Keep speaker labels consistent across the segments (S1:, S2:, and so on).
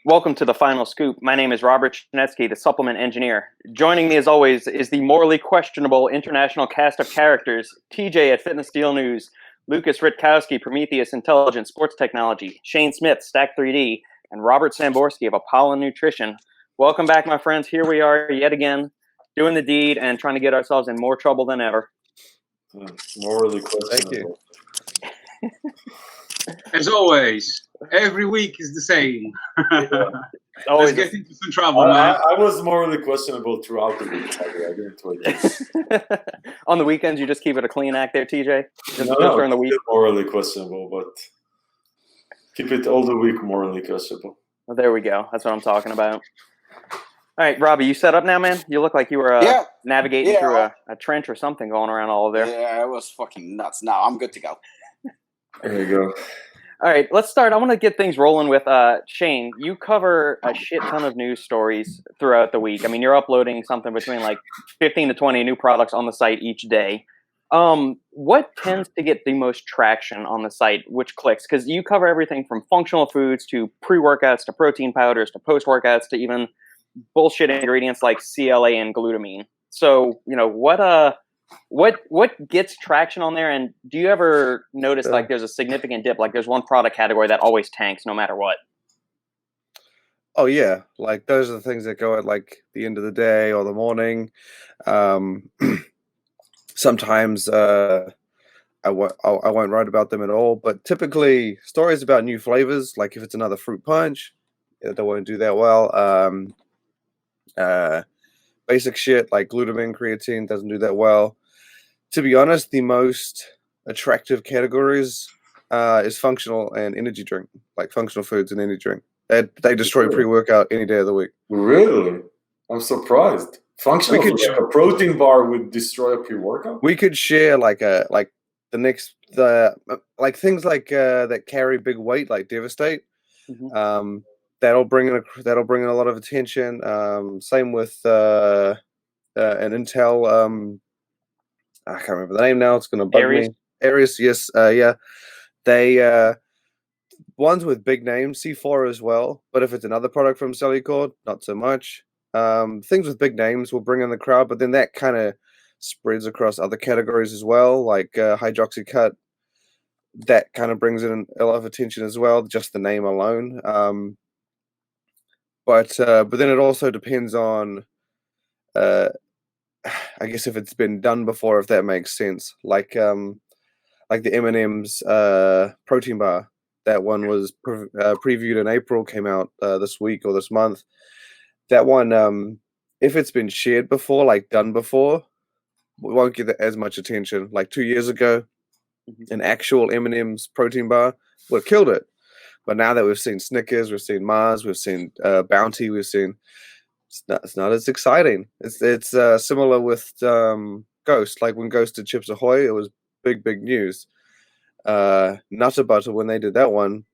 S1: Welcome to the Final Scoop. My name is Robert Schinetsky, the supplement engineer. Joining me, as always, is the morally questionable international cast of characters, TJ at Fitness Deal News, Lukasz Rytkowski, Prometeus Intelligent Sports Technology, Shane Smith, Stack 3D, and Robert Samborsky of Apollon Nutrition. Welcome back, my friends. Here we are yet again, doing the deed and trying to get ourselves in more trouble than ever.
S2: Morally questionable.
S3: As always, every week is the same.
S1: Always
S3: Let's get into some trouble, man.
S2: I was morally questionable throughout the week. I didn't wait this.
S1: On the weekends, you just keep it a clean act there, TJ? Just
S2: No,
S1: during the week?
S2: morally questionable, but keep it all the week morally questionable.
S1: Well, there we go. That's what I'm talking about. All right, Robbie, you set up now, man? You look like you were navigating through a trench or something going around all of there.
S4: Yeah, it was fucking nuts. Now I'm good to go.
S2: There you go.
S1: All right, let's start. I want to get things rolling with Shane. You cover a shit ton of news stories throughout the week. I mean, you're uploading something between like 15 to 20 new products on the site each day. What tends to get the most traction on the site? Which clicks? Because you cover everything from functional foods to pre-workouts to protein powders to post-workouts to even bullshit ingredients like CLA and glutamine. So, you know, what gets traction on there, and do you ever notice like there's a significant dip, like there's one product category that always tanks no matter what?
S5: Oh yeah, like those are the things that go at like the end of the day or the morning. Sometimes I won't write about them at all, but typically stories about new flavors, like if it's another fruit punch, they won't do that well. Basic shit like glutamine, creatine doesn't do that well. To be honest, the most attractive categories is functional and energy drink, like functional foods and energy drink. They destroy pre-workout any day of the week.
S2: Really? I'm surprised. Functional food, like a protein bar would destroy a pre-workout?
S5: We could share like things like that carry big weight, like Devastate. Mm-hmm. That'll bring in a lot of attention. Same with an Intel. I can't remember the name now. It's going to bug me. Aries, yes, yeah. They ones with big names, C4 as well. But if it's another product from Cellucord, not so much. Things with big names will bring in the crowd, but then that kind of spreads across other categories as well, like Hydroxycut. That kind of brings in a lot of attention as well, just the name alone. But then it also depends on, I guess, if it's been done before, if that makes sense. Like the M&M's protein bar. That one was previewed in April, came out this week or this month. That one, if it's been shared before, like done before, we won't get as much attention. Like 2 years ago, an actual M&M's protein bar would have killed it. But now that we've seen Snickers, we've seen Mars, we've seen Bounty, we've seen it's not as exciting. It's similar with Ghost. Like when Ghost did Chips Ahoy, it was big news. Nutter Butter, when they did that one,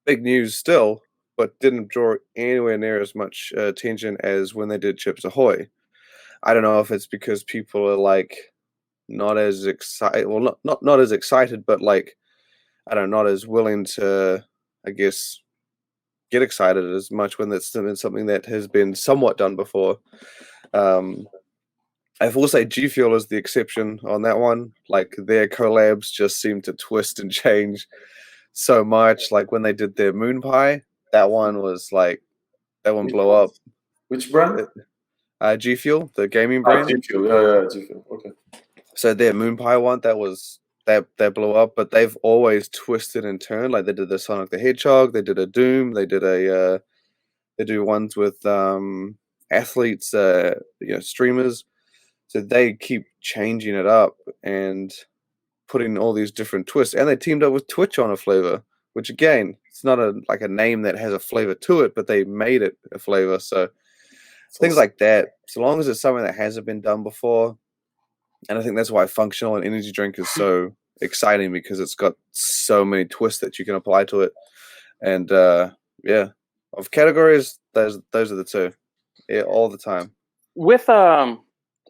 S5: big news still, but didn't draw anywhere near as much attention as when they did Chips Ahoy. I don't know if it's because people are like not as excited. Well, not as excited, but like I don't know, not as willing to, I guess, get excited as much when that's something that has been somewhat done before. I will say G Fuel is the exception on that one. Like their collabs just seem to twist and change so much. Like when they did their Moon Pie, that one blew up.
S2: Which brand?
S5: G Fuel, the gaming brand.
S2: G Fuel, yeah, G Fuel. Okay.
S5: So their Moon Pie one, that blew up, but they've always twisted and turned. Like they did the Sonic the Hedgehog, they did a Doom, they do ones with athletes, streamers. So they keep changing it up and putting all these different twists. And they teamed up with Twitch on a flavor, which again, it's not a name that has a flavor to it, but they made it a flavor. So things like that, so long as it's something that hasn't been done before. And I think that's why functional and energy drink is so exciting, because it's got so many twists that you can apply to it. And of categories, those are the two. Yeah, all the time.
S1: With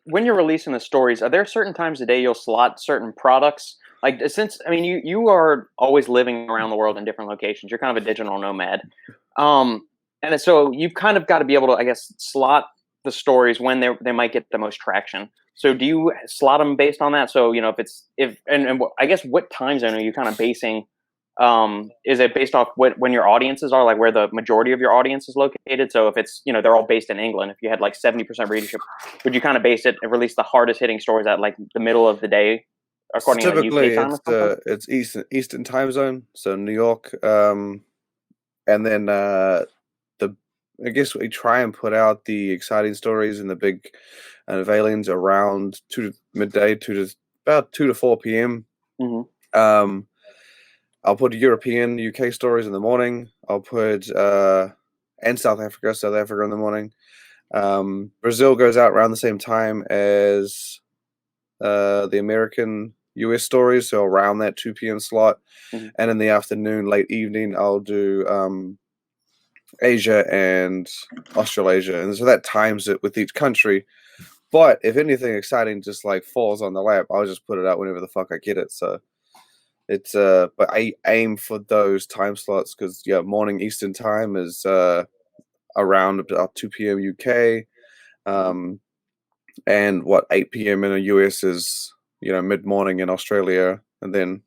S1: when you're releasing the stories, are there certain times of day you'll slot certain products? Like, since, I mean, you are always living around the world in different locations. You're kind of a digital nomad. And so you've kind of got to be able to, I guess, slot the stories when they might get the most traction. So do you slot them based on that? So, I guess what time zone are you kind of basing? Is it based off when your audiences are, like where the majority of your audience is located? So if it's, they're all based in England, if you had like 70% readership, would you kind of base it and release the hardest hitting stories at like the middle of the day, according to
S5: typically
S1: UK time?
S5: It's Eastern time zone, so New York, and then I guess we try and put out the exciting stories and the big unveilings around midday, about 2 to 4 p.m.
S1: Mm-hmm.
S5: I'll put European, UK stories in the morning. I'll put and South Africa in the morning. Brazil goes out around the same time as the American US stories, so around that 2 p.m. slot.
S1: Mm-hmm.
S5: And in the afternoon, late evening, I'll do Asia and Australasia, and so that times it with each country. But if anything exciting just like falls on the lap, I'll just put it out whenever the fuck I get it. So it's but I aim for those time slots because morning Eastern time is around about 2 p.m. UK, and 8 p.m. in the US is mid morning in Australia, and then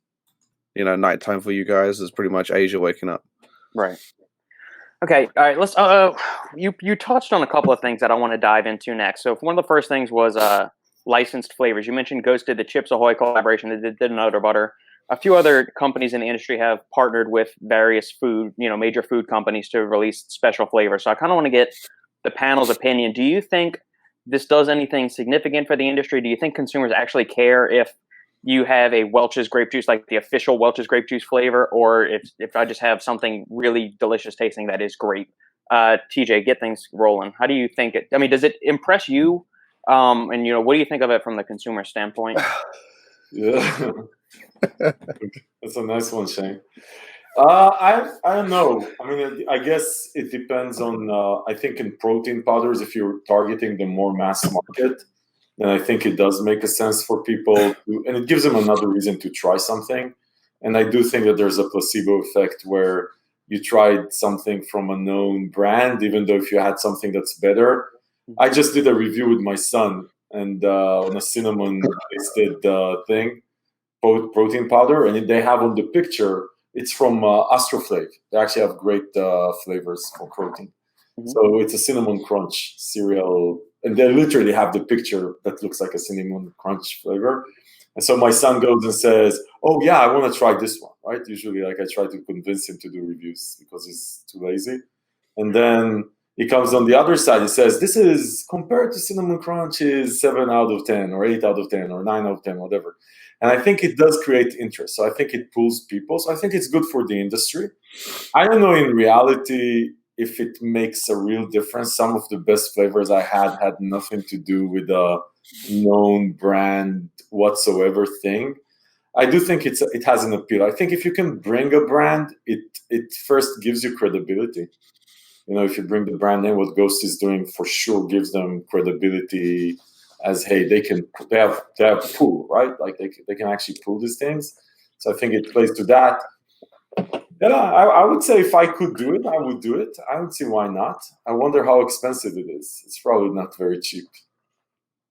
S5: nighttime for you guys is pretty much Asia waking up.
S1: Right. Okay, all right. Let's. You touched on a couple of things that I want to dive into next. So one of the first things was licensed flavors. You mentioned Ghost did the Chips Ahoy collaboration. They did Nutter Butter. A few other companies in the industry have partnered with various major food companies to release special flavors. So I kind of want to get the panel's opinion. Do you think this does anything significant for the industry? Do you think consumers actually care if you have a Welch's grape juice, like the official Welch's grape juice flavor, or if I just have something really delicious tasting that is great? TJ, get things rolling. How do you think it? I mean, does it impress you? And what do you think of it from the consumer standpoint?
S2: Yeah, that's a nice one, Shane. I don't know. I mean, I guess it depends on. I think in protein powders, if you're targeting the more mass market, then I think it does make a sense for people and it gives them another reason to try something. And I do think that there's a placebo effect where you tried something from a known brand, even though if you had something that's better. I just did a review with my son and on a cinnamon tasted thing, protein powder, and they have on the picture, it's from Astroflave. They actually have great flavors for protein. Mm-hmm. So it's a cinnamon crunch cereal, and they literally have the picture that looks like a cinnamon crunch flavor. And so my son goes and says, "Oh yeah, I want to try this one." Right? Usually, I try to convince him to do reviews because he's too lazy. And then he comes on the other side. He says, "This is compared to cinnamon crunch is 7 out of 10 or 8 out of 10 or 9 out of 10, whatever." And I think it does create interest. So I think it pulls people. So I think it's good for the industry. I don't know in reality if it makes a real difference. Some of the best flavors I had nothing to do with a known brand whatsoever thing. I do think it has an appeal. I think if you can bring a brand, it first gives you credibility. If you bring the brand name, what Ghost is doing for sure gives them credibility as, hey, they have pull, right? Like they can actually pull these things. So I think it plays to that. Yeah, I would say if I could do it, I would do it. I don't see why not. I wonder how expensive it is. It's probably not very cheap.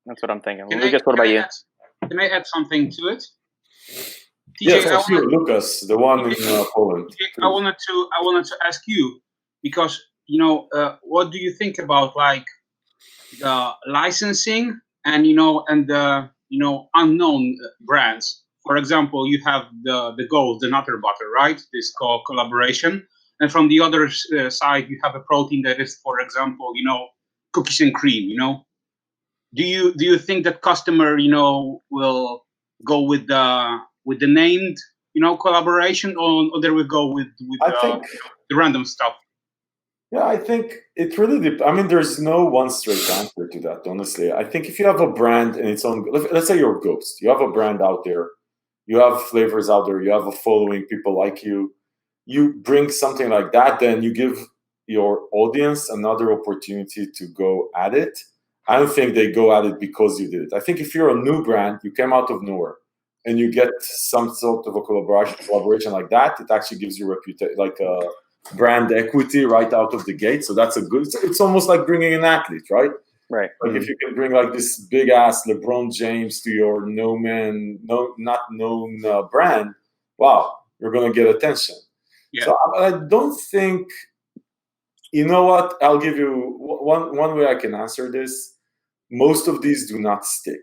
S1: That's what I'm thinking. Lukasz, what about you?
S3: Can I add something to it? TJ,
S2: yes, sure. Lukasz, the one in Poland.
S3: I wanted to ask you because what do you think about like the licensing and the unknown brands? For example, you have the Ghost, the Nutter Butter, right? This collaboration, and from the other side, you have a protein that is, for example, cookies and cream. Do you think that customer will go with the named collaboration, or they will go with the random stuff?
S2: Yeah, I think it really depends. I mean, there's no one straight answer to that, honestly. I think if you have a brand and it's on, let's say you're Ghost, you have a brand out there, you have flavors out there, you have a following, people like you bring something like that, then you give your audience another opportunity to go at it. I don't think they go at it because you did it. I think if you're a new brand, you came out of nowhere, and you get some sort of a collaboration like that, it actually gives you brand equity right out of the gate. So that's a good. It's almost like bringing an athlete, right?
S1: Right.
S2: Like if you can bring like this big ass LeBron James to your not known brand, wow, you're gonna get attention.
S3: Yeah.
S2: So I don't think. You know what? I'll give you one way I can answer this. Most of these do not stick,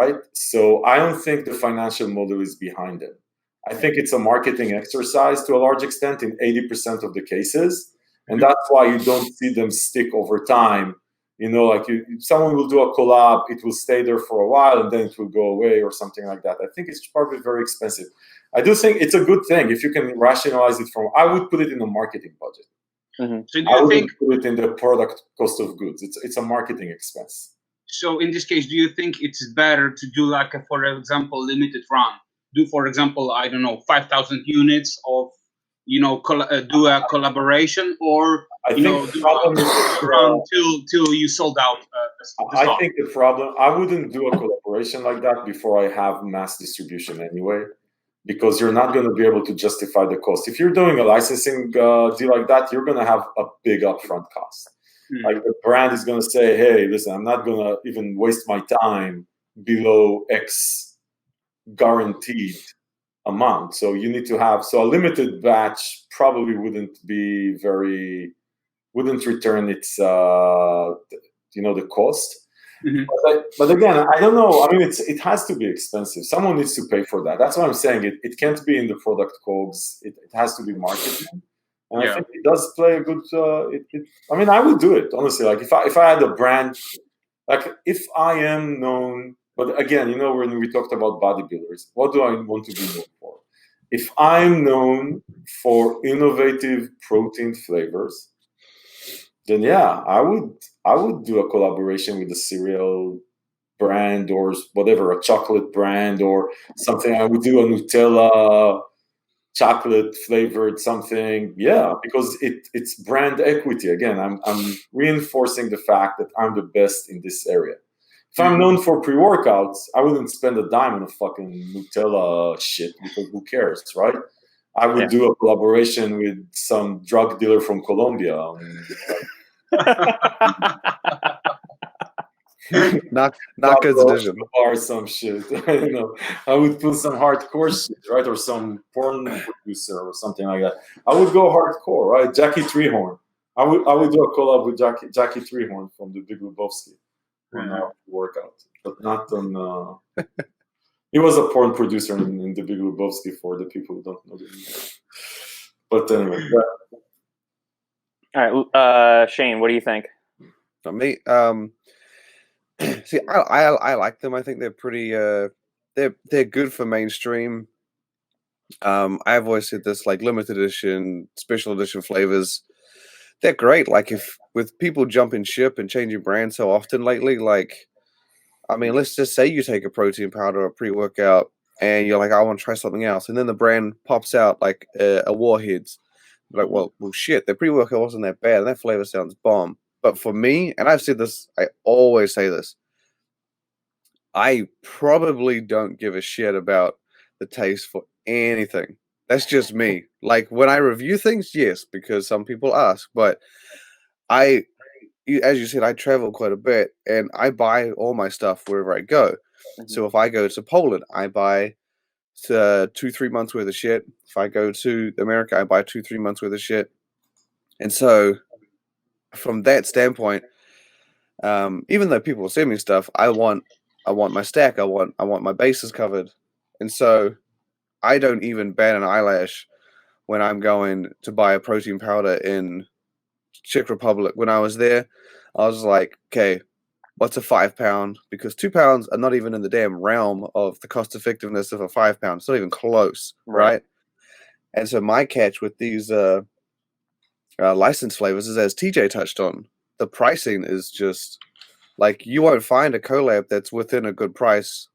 S2: right? So I don't think the financial model is behind it. I think it's a marketing exercise to a large extent in 80% of the cases, and that's why you don't see them stick over time. You know, like someone will do a collab, it will stay there for a while, and then it will go away or something like that. I think it's probably very expensive. I do think it's a good thing if you can rationalize it from. I would put it in a marketing budget.
S1: Mm-hmm.
S3: So do
S2: I
S3: you
S2: wouldn't
S3: think?
S2: put it in the product cost of goods. It's a marketing expense.
S3: So in this case, do you think it's better to do like a, for example, limited run? Do, for example, I don't know, 5,000 units of, do a collaboration, or
S2: I
S3: do
S2: think the problem
S3: a run till you sold out.
S2: I think the problem. I wouldn't do a collaboration like that before I have mass distribution anyway, because you're not going to be able to justify the cost. If you're doing a licensing deal like that, you're going to have a big upfront cost. Like the brand is going to say, hey, listen, I'm not going to even waste my time below X guaranteed amount. So you need to have, so a limited batch probably wouldn't return its, the cost.
S3: Mm-hmm.
S2: But again, I don't know. I mean, it has to be expensive. Someone needs to pay for that. That's what I'm saying. It can't be in the product COGS. It has to be marketing. And I think it does play a good. I mean, I would do it honestly. Like if I had a brand, like if I am known. But again, when we talked about bodybuilders, what do I want to be known for? If I'm known for innovative protein flavors, then yeah, I would do a collaboration with a cereal brand or whatever, a chocolate brand or something. I would do a Nutella chocolate flavored something, yeah, because it's brand equity. Again, I'm reinforcing the fact that I'm the best in this area. If I'm known for pre-workouts, I wouldn't spend a dime on a fucking Nutella shit because who cares, right? I would do a collaboration with some drug dealer from Colombia.
S5: Knockout's edition.
S2: Or some shit. I would put some hardcore shit, right? Or some porn producer or something like that. I would go hardcore, right? Jackie Treehorn. I would do a collab with Jackie Treehorn from the Big Lebowski on our workout, but not on. He was a porn producer in the Big Lebowski for the people who don't know the movie. But anyway,
S1: All right, Shane, what do you think?
S5: For me, see, I like them. I think they're pretty. They're good for mainstream. I've always said this, like limited edition, special edition flavors. They're great. Like if with people jumping ship and changing brands so often lately, like, I mean, let's just say you take a protein powder or a pre-workout and you're like, I want to try something else, and then the brand pops out like a Warheads. Like, well, shit, the pre-workout wasn't that bad, and that flavor sounds bomb. But for me, and I've said this, I always say this, I probably don't give a shit about the taste for anything. That's just me. Like when I review things, yes, because some people ask, but as you said, I travel quite a bit and I buy all my stuff wherever I go. Mm-hmm. So if I go to Poland, I buy 2-3 months worth of shit. If I go to America, I buy 2-3 months worth of shit. And so from that standpoint, even though people send me stuff, I want my stack. I want my bases covered. And so I don't even bat an eyelash when I'm going to buy a protein powder in Czech Republic. When I was there, I was like, okay, what's a 5 pound? Because 2 pounds are not even in the damn realm of the cost effectiveness of a 5 pound. It's not even close, right? And so my catch with these licensed flavors is, as TJ touched on, the pricing is just like you won't find a collab that's within a good price,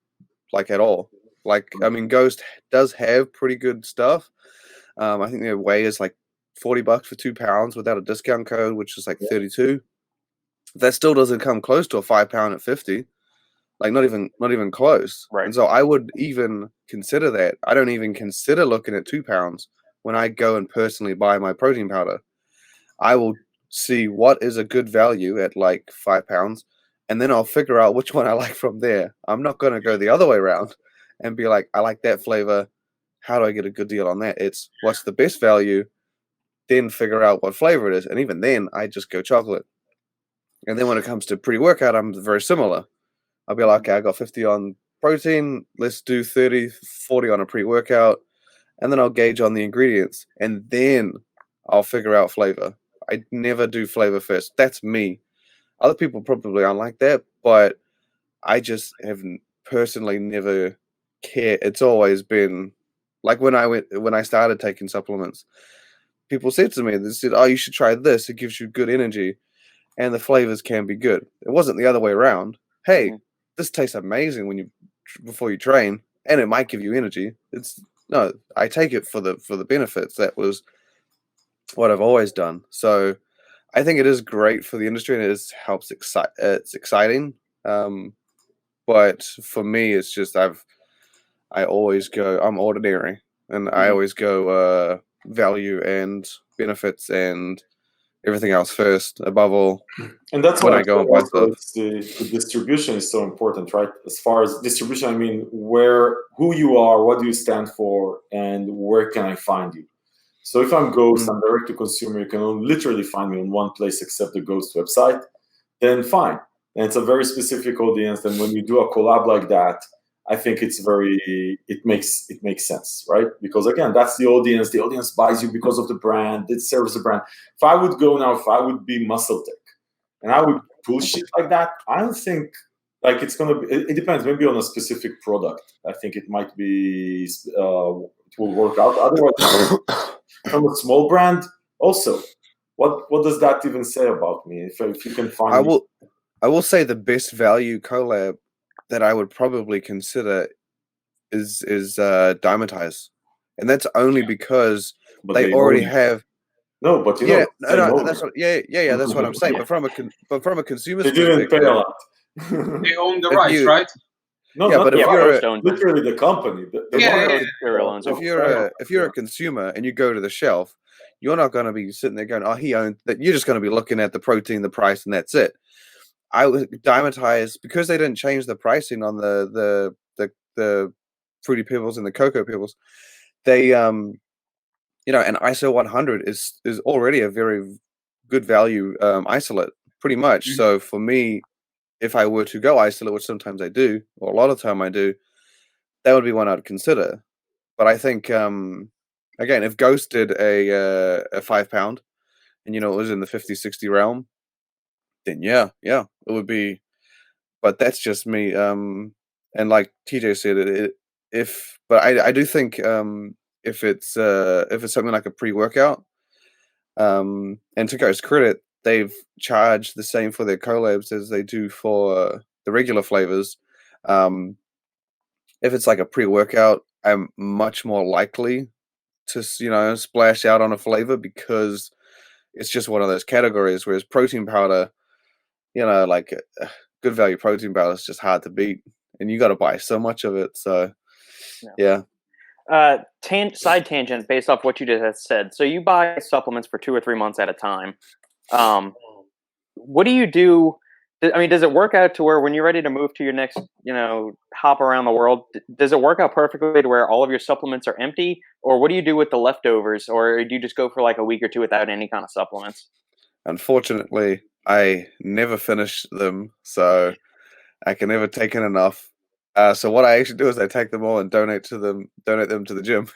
S5: like at all. Like, I mean, Ghost does have pretty good stuff. I think their whey is like $40 for 2 pounds without a discount code, which is like 32. That still doesn't come close to a 5 pound at 50. Like not even close.
S1: Right.
S5: And so I would even consider that. I don't even consider looking at 2 pounds when I go and personally buy my protein powder, I will see what is a good value at like £5, and then I'll figure out which one I like from there. I'm not going to go the other way around and be like, I like that flavor. How do I get a good deal on that? It's what's the best value, then figure out what flavor it is. And even then, I just go chocolate. And then when it comes to pre-workout, I'm very similar. I'll be like, okay, I got 50 on protein. Let's do 30, 40 on a pre-workout. And then I'll gauge on the ingredients. And then I'll figure out flavor. I never do flavor first. That's me. Other people probably aren't like that, but I just have personally never cared. It's always been like when I started taking supplements, people said to me, they said, "Oh, you should try this. It gives you good energy, and the flavors can be good." It wasn't the other way around. Hey, this tastes amazing before you train, and it might give you energy. No, I take it for the benefits. That was what I've always done. So I think it is great for the industry, and it's exciting. But for me, it's just I always go. I'm ordinary, and I always go value and benefits and everything else first, above all.
S2: And that's
S5: when
S2: why
S5: I go and buy stuff.
S2: the distribution is so important, right? As far as distribution, I mean, who you are, what do you stand for, and where can I find you? So if I'm Ghost, I'm direct to consumer, you can literally find me in one place except the Ghost website, then fine. And it's a very specific audience. And when you do a collab like that, I think it makes sense, right? Because again, that's the audience. The audience buys you because of the brand. It serves the brand. If I would be Muscle Tech, and I would pull shit like that, I don't think like it's gonna be. It depends. Maybe on a specific product, I think it might be it will work out. Otherwise, from a small brand, also, what does that even say about me? If you can find,
S5: I will say the best value collab that I would probably consider is Dymatize, and that's only because they already have.
S2: No, but you
S5: yeah,
S2: know,
S5: that's what, that's what I'm saying. But from a consumer's
S2: they didn't pay a lot.
S3: They own the rights, right?
S2: No,
S5: yeah, but if you're
S2: literally the company,
S5: if you're a consumer and you go to the shelf, you're not going to be sitting there going, "Oh, he owns that." You're just going to be looking at the protein, the price, and that's it. I would Dymatize because they didn't change the pricing on the fruity pebbles and the cocoa pebbles. They an ISO 100 is already a very good value isolate, pretty much. So for me, if I were to go isolate, which sometimes I do, or a lot of time I do, that would be one I'd consider. But I think again, if Ghost did a £5 and it was in the 50-60 realm, then yeah, it would be. But that's just me. And like TJ said, I do think if it's something like a pre-workout, and to Ghost's credit, they've charged the same for their collabs as they do for the regular flavors. If it's like a pre-workout, I'm much more likely to splash out on a flavor because it's just one of those categories. Whereas protein powder, like good value protein powder is just hard to beat, and you got to buy so much of it. So yeah.
S1: Side tangent based off what you just said. So you buy supplements for 2 or 3 months at a time. What do you do? I mean, does it work out to where when you're ready to move to your next, hop around the world, does it work out perfectly to where all of your supplements are empty? Or what do you do with the leftovers? Or do you just go for like a week or two without any kind of supplements?
S5: Unfortunately, I never finish them, so I can never take in enough. So what I actually do is I take them all and donate them to the gym.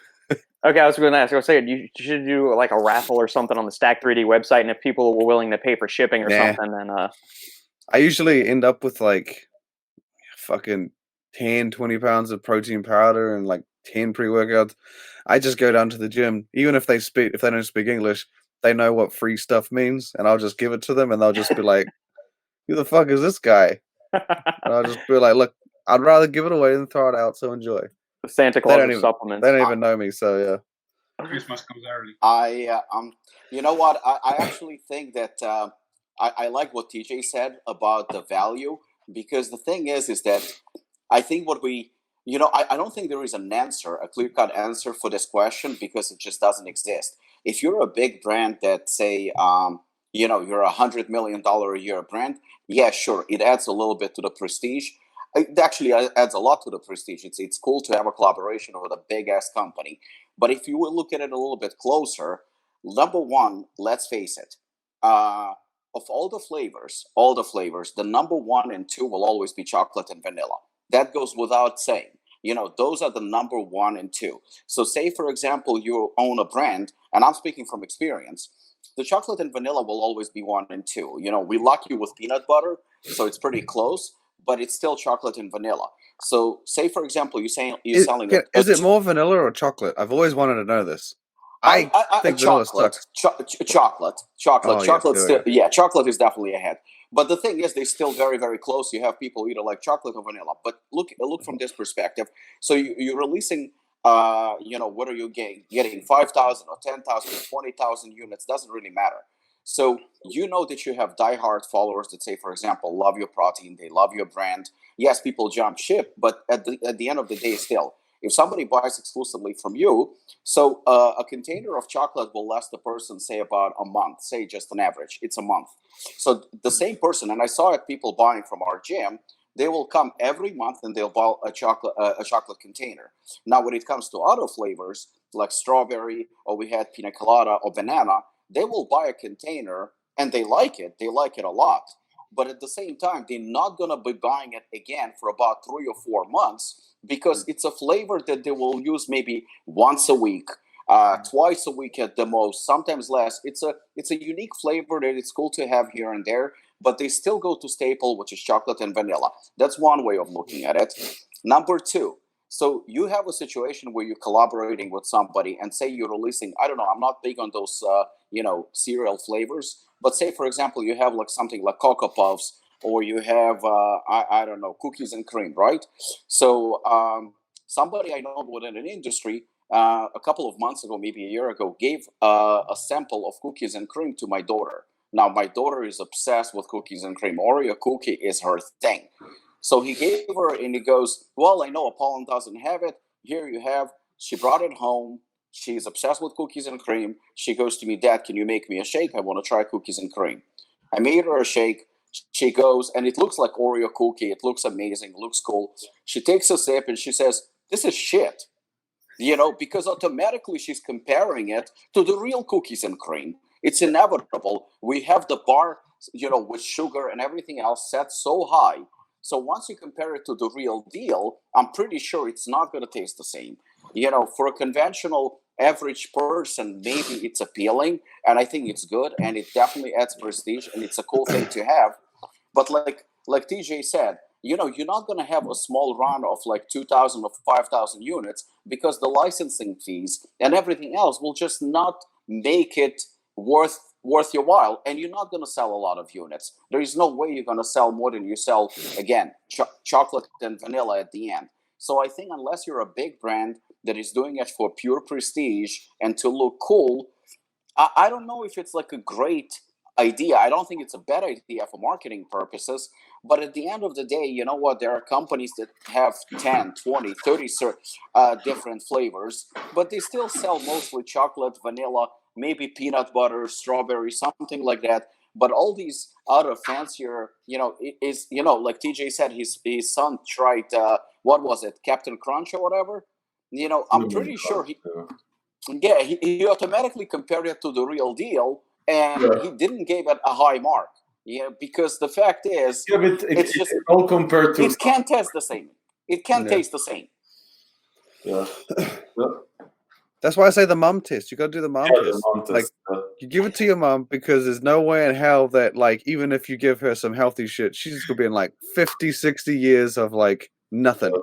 S1: Okay, I was going to ask. I was saying you should do like a raffle or something on the Stack 3D website, and if people were willing to pay for shipping or something, then
S5: I usually end up with like fucking 10, 20 pounds of protein powder and like 10 pre-workouts. I just go down to the gym, even if they don't speak English, they know what free stuff means, and I'll just give it to them, and they'll just be like, "Who the fuck is this guy?" And I'll just be like, "Look, I'd rather give it away than throw it out, so enjoy."
S1: The Santa Claus of supplements.
S5: They don't even know me, so yeah.
S3: Christmas comes early.
S4: You know what? I actually think that I like what TJ said about the value, because the thing is that I think what we I don't think there is an answer, a clear-cut answer for this question, because it just doesn't exist. If you're a big brand that say, you're $100 million a year brand, yeah, sure, it adds a little bit to the prestige. It actually adds a lot to the prestige. It's cool to have a collaboration with a big-ass company. But if you will look at it a little bit closer, number one, let's face it, of all the flavors, the number 1 and 2 will always be chocolate and vanilla. That goes without saying. Those are the number 1 and 2. So say, for example, you own a brand, and I'm speaking from experience, the chocolate and vanilla will always be 1 and 2. We lucky with peanut butter, so it's pretty close, but it's still chocolate and vanilla. So say, for example, you're selling...
S5: Is it more vanilla or chocolate? I've always wanted to know this. I think vanilla sucks.
S4: Chocolate.
S5: Oh,
S4: Chocolate is definitely ahead. But the thing is, they're still very, very close. You have people either like chocolate or vanilla. But look from this perspective. So you're releasing, what are you getting? 5,000 or 10,000 or 20,000 units, doesn't really matter. So that you have diehard followers that say, for example, love your protein, they love your brand. Yes, people jump ship, but at the end of the day, still, if somebody buys exclusively from you, so a container of chocolate will last the person, say, about a month, say just an average, it's a month. So the same person, and I saw it, people buying from our gym, they will come every month and they'll buy a chocolate container. Now, when it comes to other flavors, like strawberry, or we had pina colada or banana, they will buy a container and they like it a lot. But at the same time, they're not going to be buying it again for about 3 or 4 months, because it's a flavor that they will use maybe once a week, twice a week at the most, sometimes less. It's a unique flavor that it's cool to have here and there, but they still go to staple, which is chocolate and vanilla. That's one way of looking at it. Number 2, so you have a situation where you're collaborating with somebody, and say you're releasing, I don't know, I'm not big on those, cereal flavors, but say, for example, you have like something like Cocoa Puffs, or you have, I don't know, cookies and cream, right? So somebody I know within an industry, a couple of months ago, maybe a year ago, gave a sample of cookies and cream to my daughter. Now, my daughter is obsessed with cookies and cream. Oreo cookie is her thing. So he gave her, and he goes, well, I know Apollon doesn't have it. Here you have. She brought it home. She's obsessed with cookies and cream. She goes to me, Dad, can you make me a shake? I want to try cookies and cream. I made her a shake. She goes, and it looks like Oreo cookie. It looks amazing. It looks cool. She takes a sip and she says, this is shit. Because automatically she's comparing it to the real cookies and cream. It's inevitable. We have the bar, with sugar and everything else set so high. So once you compare it to the real deal, I'm pretty sure it's not going to taste the same. For a conventional average person, maybe it's appealing, and I think it's good, and it definitely adds prestige, and it's a cool thing to have. But like TJ said, you're not going to have a small run of like 2,000 or 5,000 units, because the licensing fees and everything else will just not make it worth your while, and you're not going to sell a lot of units. There is no way you're going to sell more than you sell, again, chocolate and vanilla at the end. So I think unless you're a big brand that is doing it for pure prestige and to look cool, I don't know if it's like a great idea. I don't think it's a bad idea for marketing purposes, but at the end of the day, you know what? There are companies that have 10, 20, 30 different flavors, but they still sell mostly chocolate, vanilla, maybe peanut butter, strawberry, something like that. But all these other fancier, like TJ said, his son tried, what was it, Captain Crunch or whatever? I'm pretty sure he automatically compared it to the real deal, and he didn't give it a high mark. Because the fact is,
S2: but it's just all compared to.
S4: It can't taste the same. It can't taste the same.
S2: Yeah.
S5: That's why I say the mum test. You got to do the mum test.
S2: The mum test.
S5: You give it to your mum, because there's no way in hell that, like, even if you give her some healthy shit, she's going to be in like 50, 60 years of like nothing.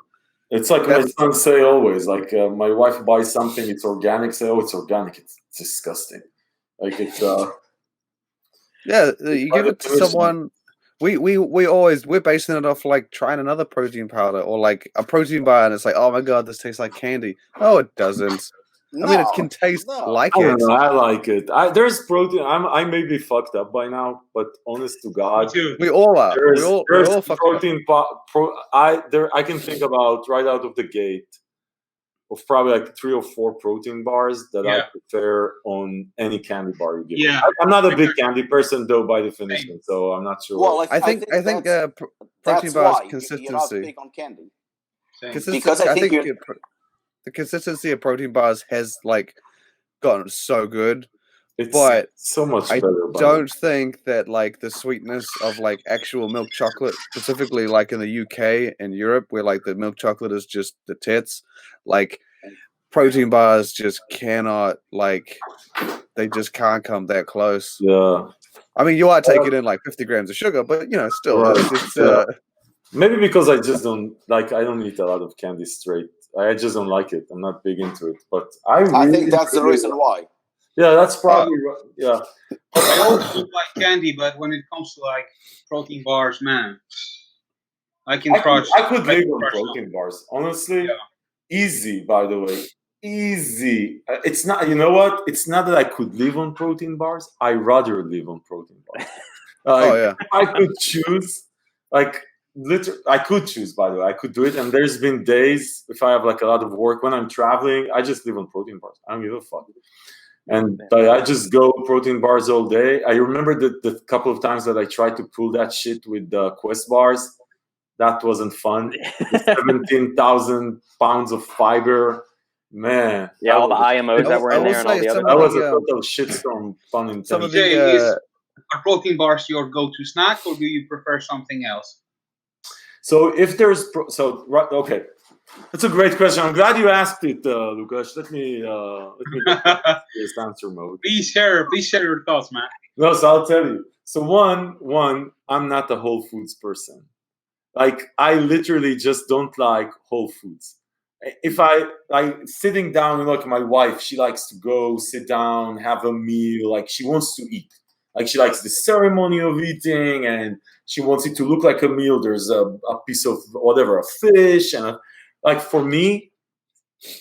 S2: It's like my son say always, like my wife buys something, it's organic, say, oh, it's organic. It's disgusting. Like it's
S5: yeah, you give it to someone. We're basing it off like trying another protein powder or like a protein bar, and it's like, oh my god, this tastes like candy. Oh, it doesn't. I mean, it can taste like
S2: I
S5: it.
S2: don't know. I like it. There's protein. I may be fucked up by now, but honest to God,
S3: Me too.
S5: We all are.
S2: there's
S5: We're all fucking.
S2: protein. I can think about right out of the gate of probably like 3 or 4 protein bars that I
S3: Yeah.
S2: prefer on any candy bar you give me.
S3: Yeah.
S2: I'm not a big candy person though, by definition, so I'm not sure.
S4: Well,
S5: I think
S4: that's,
S5: protein
S4: that's
S5: bars
S4: why you're not
S5: consistency.
S4: big on candy.
S3: Same.
S4: Because I think
S5: the consistency of protein bars has like gotten so good,
S2: it's
S5: but
S2: so much
S5: I
S2: better. by
S5: don't think that like the sweetness of like actual milk chocolate, specifically like in the UK and Europe, where like the milk chocolate is just the tits, like protein bars just cannot like they just can't come that close.
S2: Yeah.
S5: I mean, you are taking in like 50 grams of sugar, but you know, still,
S2: Right.
S5: it's
S2: Maybe because I just don't like. I don't eat a lot of candy straight. I just don't like it. I'm not big into it. But I
S4: think that's the reason why.
S2: Yeah, that's probably yeah.
S3: I also like candy, but when it comes to like protein bars, man, I can crush.
S2: I could live on
S3: crush
S2: protein bars. Honestly,
S3: Yeah.
S2: easy. By the way, easy. It's not. You know what? It's not that I could live on protein bars. I rather live on protein bars.
S5: oh yeah.
S2: If I could choose, like. I could choose, by the way. I could do it. And there's been days if I have like a lot of work when I'm traveling, I just live on protein bars. I don't give a fuck. And I just go protein bars all day. I remember the couple of times that I tried to pull that shit with the Quest bars. That wasn't fun. 17,000 pounds of fiber. Man.
S1: Yeah, all the IMOs that were in there and all the other.
S2: That was a total shitstorm, pun intended.
S5: Some of
S3: are protein bars your go-to snack, or do you prefer something else?
S2: So if there's okay, that's a great question. I'm glad you asked it, Lukasz. Let me get this answer mode.
S3: Please share your thoughts, man.
S2: No, so I'll tell you. So one, I'm not a Whole Foods person. Like I literally just don't like Whole Foods. If I like sitting down, like my wife, she likes to go sit down, have a meal. Like she wants to eat. Like she likes the ceremony of eating, and she wants it to look like a meal. There's a piece of whatever, a fish, and like for me,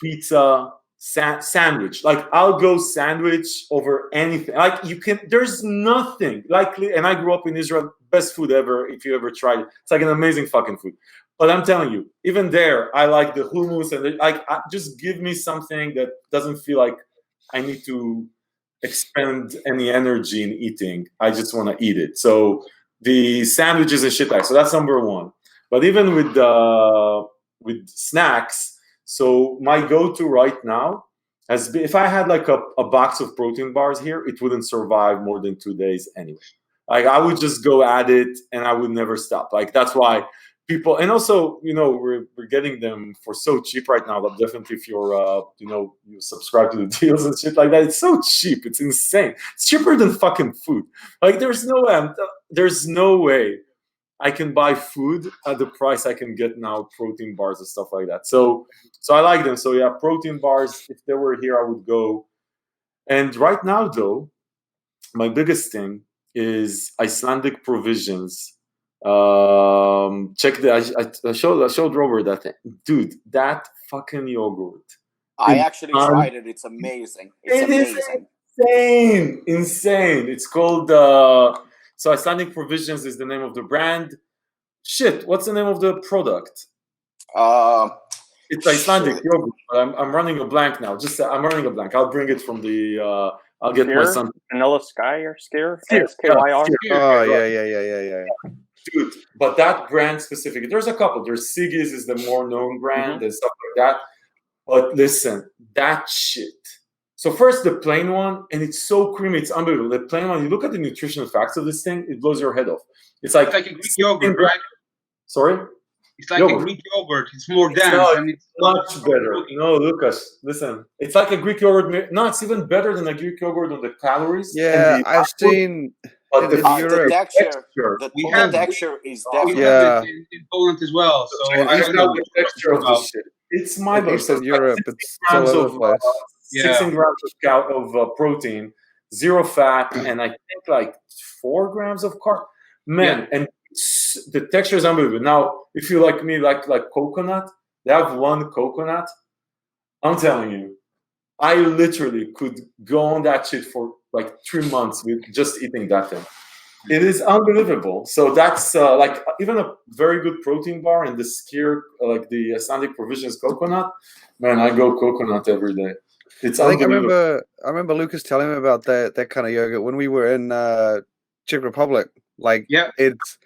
S2: pizza, sandwich. Like I'll go sandwich over anything. Like you can. There's nothing like. And I grew up in Israel. Best food ever. If you ever tried it, it's like an amazing fucking food. But I'm telling you, even there, I like the hummus and just give me something that doesn't feel like I need to expend any energy in eating. I just want to eat it. So the sandwiches and shit like so that's number one. But even with snacks, so my go-to right now has been if I had like a box of protein bars here, it wouldn't survive more than 2 days anyway. Like I would just go at it and I would never stop. Like that's why people, and also, we're getting them for so cheap right now. But definitely, if you're, you subscribe to the deals and shit like that, it's so cheap. It's insane. It's cheaper than fucking food. Like, there's no way I can buy food at the price I can get now protein bars and stuff like that. So I like them. So yeah, protein bars. If they were here, I would go. And right now, though, my biggest thing is Icelandic provisions. Check I showed Robert that thing. Dude, that fucking yogurt.
S4: I actually tried it. It's amazing. It's
S2: amazing. Insane. It's called so Icelandic Provisions is the name of the brand. Shit, what's the name of the product? It's Icelandic yogurt. I'm running a blank now. I'm running a blank. I'll bring it from the I'll get
S1: Skyr?
S2: my son.
S1: Vanilla Skyr? Skyr?
S2: Skyr.
S5: Oh yeah.
S2: Dude, but that brand specific, there's a couple. There's Siggy's is the more known brand and stuff like that. But listen, that shit. So first the plain one, and it's so creamy, it's unbelievable. The plain one, you look at the nutritional facts of this thing, it blows your head off. It's like
S3: a Greek yogurt, right?
S2: Sorry?
S3: It's like a Greek yogurt. It's more dense. And it's
S2: much better. No, Lukasz, listen. It's like a Greek yogurt. No, it's even better than a Greek yogurt on the calories.
S5: Yeah, I've seen...
S2: But
S4: the texture is definitely
S3: in Poland as well. So
S2: I don't know the texture of the shit. It's my best.
S5: In Europe, it's all over the place.
S2: 16 grams of protein, 0 fat, and I think like 4 grams of carb. Man, and the texture is unbelievable. Now, if you like me, like coconut, they have one coconut. I'm telling you, I literally could go on that shit for like 3 months with just eating that thing. It is unbelievable. So that's like even a very good protein bar and the Skyr, like the Icelandic Provisions coconut. Man, I go coconut every day. It's unbelievable.
S5: I remember Lukasz telling me about that kind of yogurt when we were in Czech Republic. Like, it's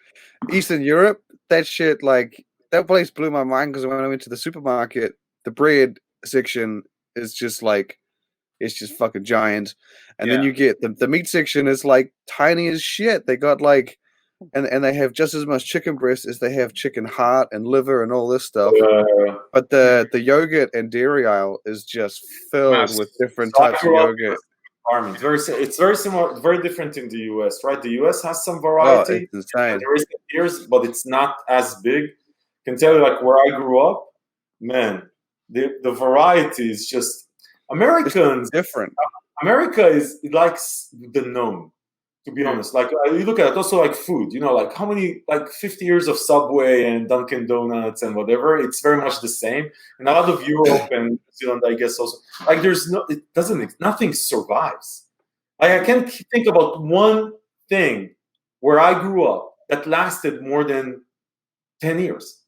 S5: Eastern Europe. That shit, like, that place blew my mind because when I went to the supermarket, the bread section is just like, it's just fucking giant. And then you get the meat section is like tiny as shit. They got like, and they have just as much chicken breast as they have chicken heart and liver and all this stuff. But the yogurt and dairy aisle is just filled with different types of yogurt.
S2: It's very similar, very different in the US, right? The US has some variety.
S5: Oh, it's insane.
S2: There is years, but it's not as big. I can tell you, like where I grew up, man, the variety is just Americans.
S5: It's different.
S2: America it likes the known. To be honest, like you look at it, also like food. You know, like how many, like 50 years of Subway and Dunkin' Donuts and whatever. It's very much the same. And a lot of Europe and New Zealand, I guess, also like nothing survives. Like, I can't think about one thing where I grew up that lasted more than 10 years.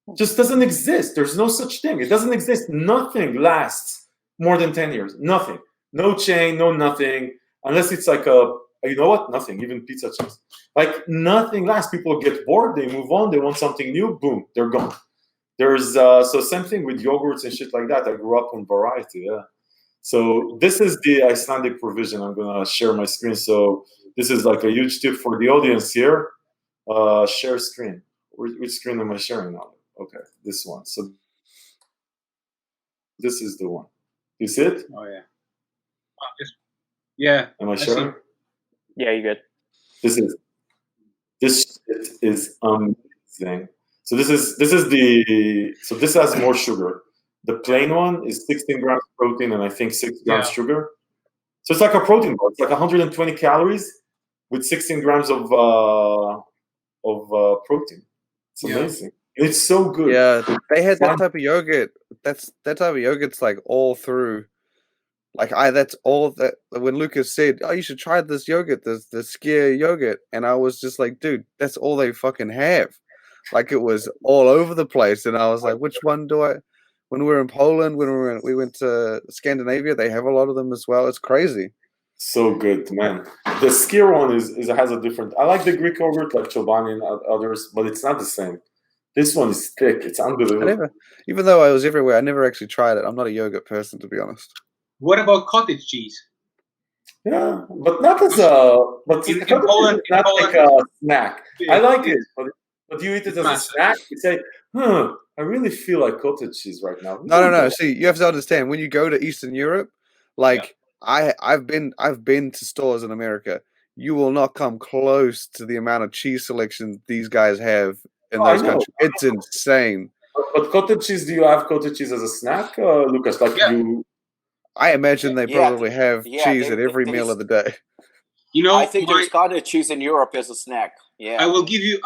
S2: It just doesn't exist. There's no such thing. It doesn't exist. Nothing lasts more than 10 years. Nothing. No chain. No nothing. Unless it's like you know what? Nothing. Even pizza chains. Like nothing lasts. People get bored. They move on. They want something new. Boom. They're gone. There's so same thing with yogurts and shit like that. I grew up on variety. Yeah. So this is the Icelandic provision. I'm gonna share my screen. So this is like a huge tip for the audience here. Share screen. Which screen am I sharing now? Okay, this one. So this is the one. You see it?
S3: Oh yeah. Yeah.
S2: Am I sharing?
S1: Yeah, you good.
S2: This is amazing. So this has more sugar. The plain one is 16 grams protein and I think 6 grams sugar. So it's like a protein bar. It's like 120 calories with 16 grams of protein. It's amazing. And it's so good.
S5: Yeah, they had that type of yogurt. That type of yogurt's like all through. Like that's all that when Lukasz said, "Oh, you should try this yogurt, the Skyr yogurt," and I was just like, "Dude, that's all they fucking have." Like it was all over the place, and I was like, "Which one do I?" When we were in Poland, we went to Scandinavia, they have a lot of them as well. It's crazy.
S2: So good, man. The Skyr one has a different. I like the Greek yogurt, like Chobani and others, but it's not the same. This one is thick. It's unbelievable.
S5: Even though I was everywhere, I never actually tried it. I'm not a yogurt person, to be honest.
S3: What about cottage cheese?
S2: Yeah, but not as a. But in Poland, not like a snack. I like it, but you eat it as a snack. You say, I really feel like cottage cheese right now.
S5: No. See, you have to understand when you go to Eastern Europe, like I've been to stores in America. You will not come close to the amount of cheese selection these guys have in those countries. It's insane.
S2: But cottage cheese, do you have cottage cheese as a snack, Lukasz? Like you.
S5: I imagine they probably have cheese at every meal of the day.
S4: You know, I think there's cottage cheese in Europe as a snack. Yeah,
S3: I will give you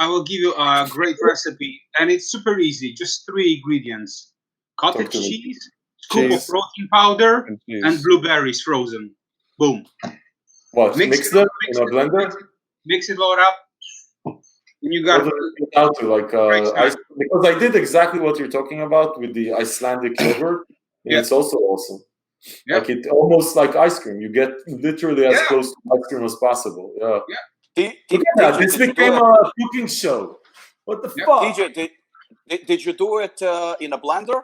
S3: a great recipe, and it's super easy. Just 3 ingredients: cottage cheese, scoop of protein powder, and blueberries frozen. Boom.
S2: What? Mix them in a blender.
S3: Mix it all up. And you got
S2: how to because I did exactly what you're talking about with the Icelandic yogurt. And it's also awesome. Yeah. Like it almost like ice cream. You get literally as close to ice cream as possible. Yeah. Look at that. This became a cooking show. What the fuck?
S4: TJ, did you do it in a blender?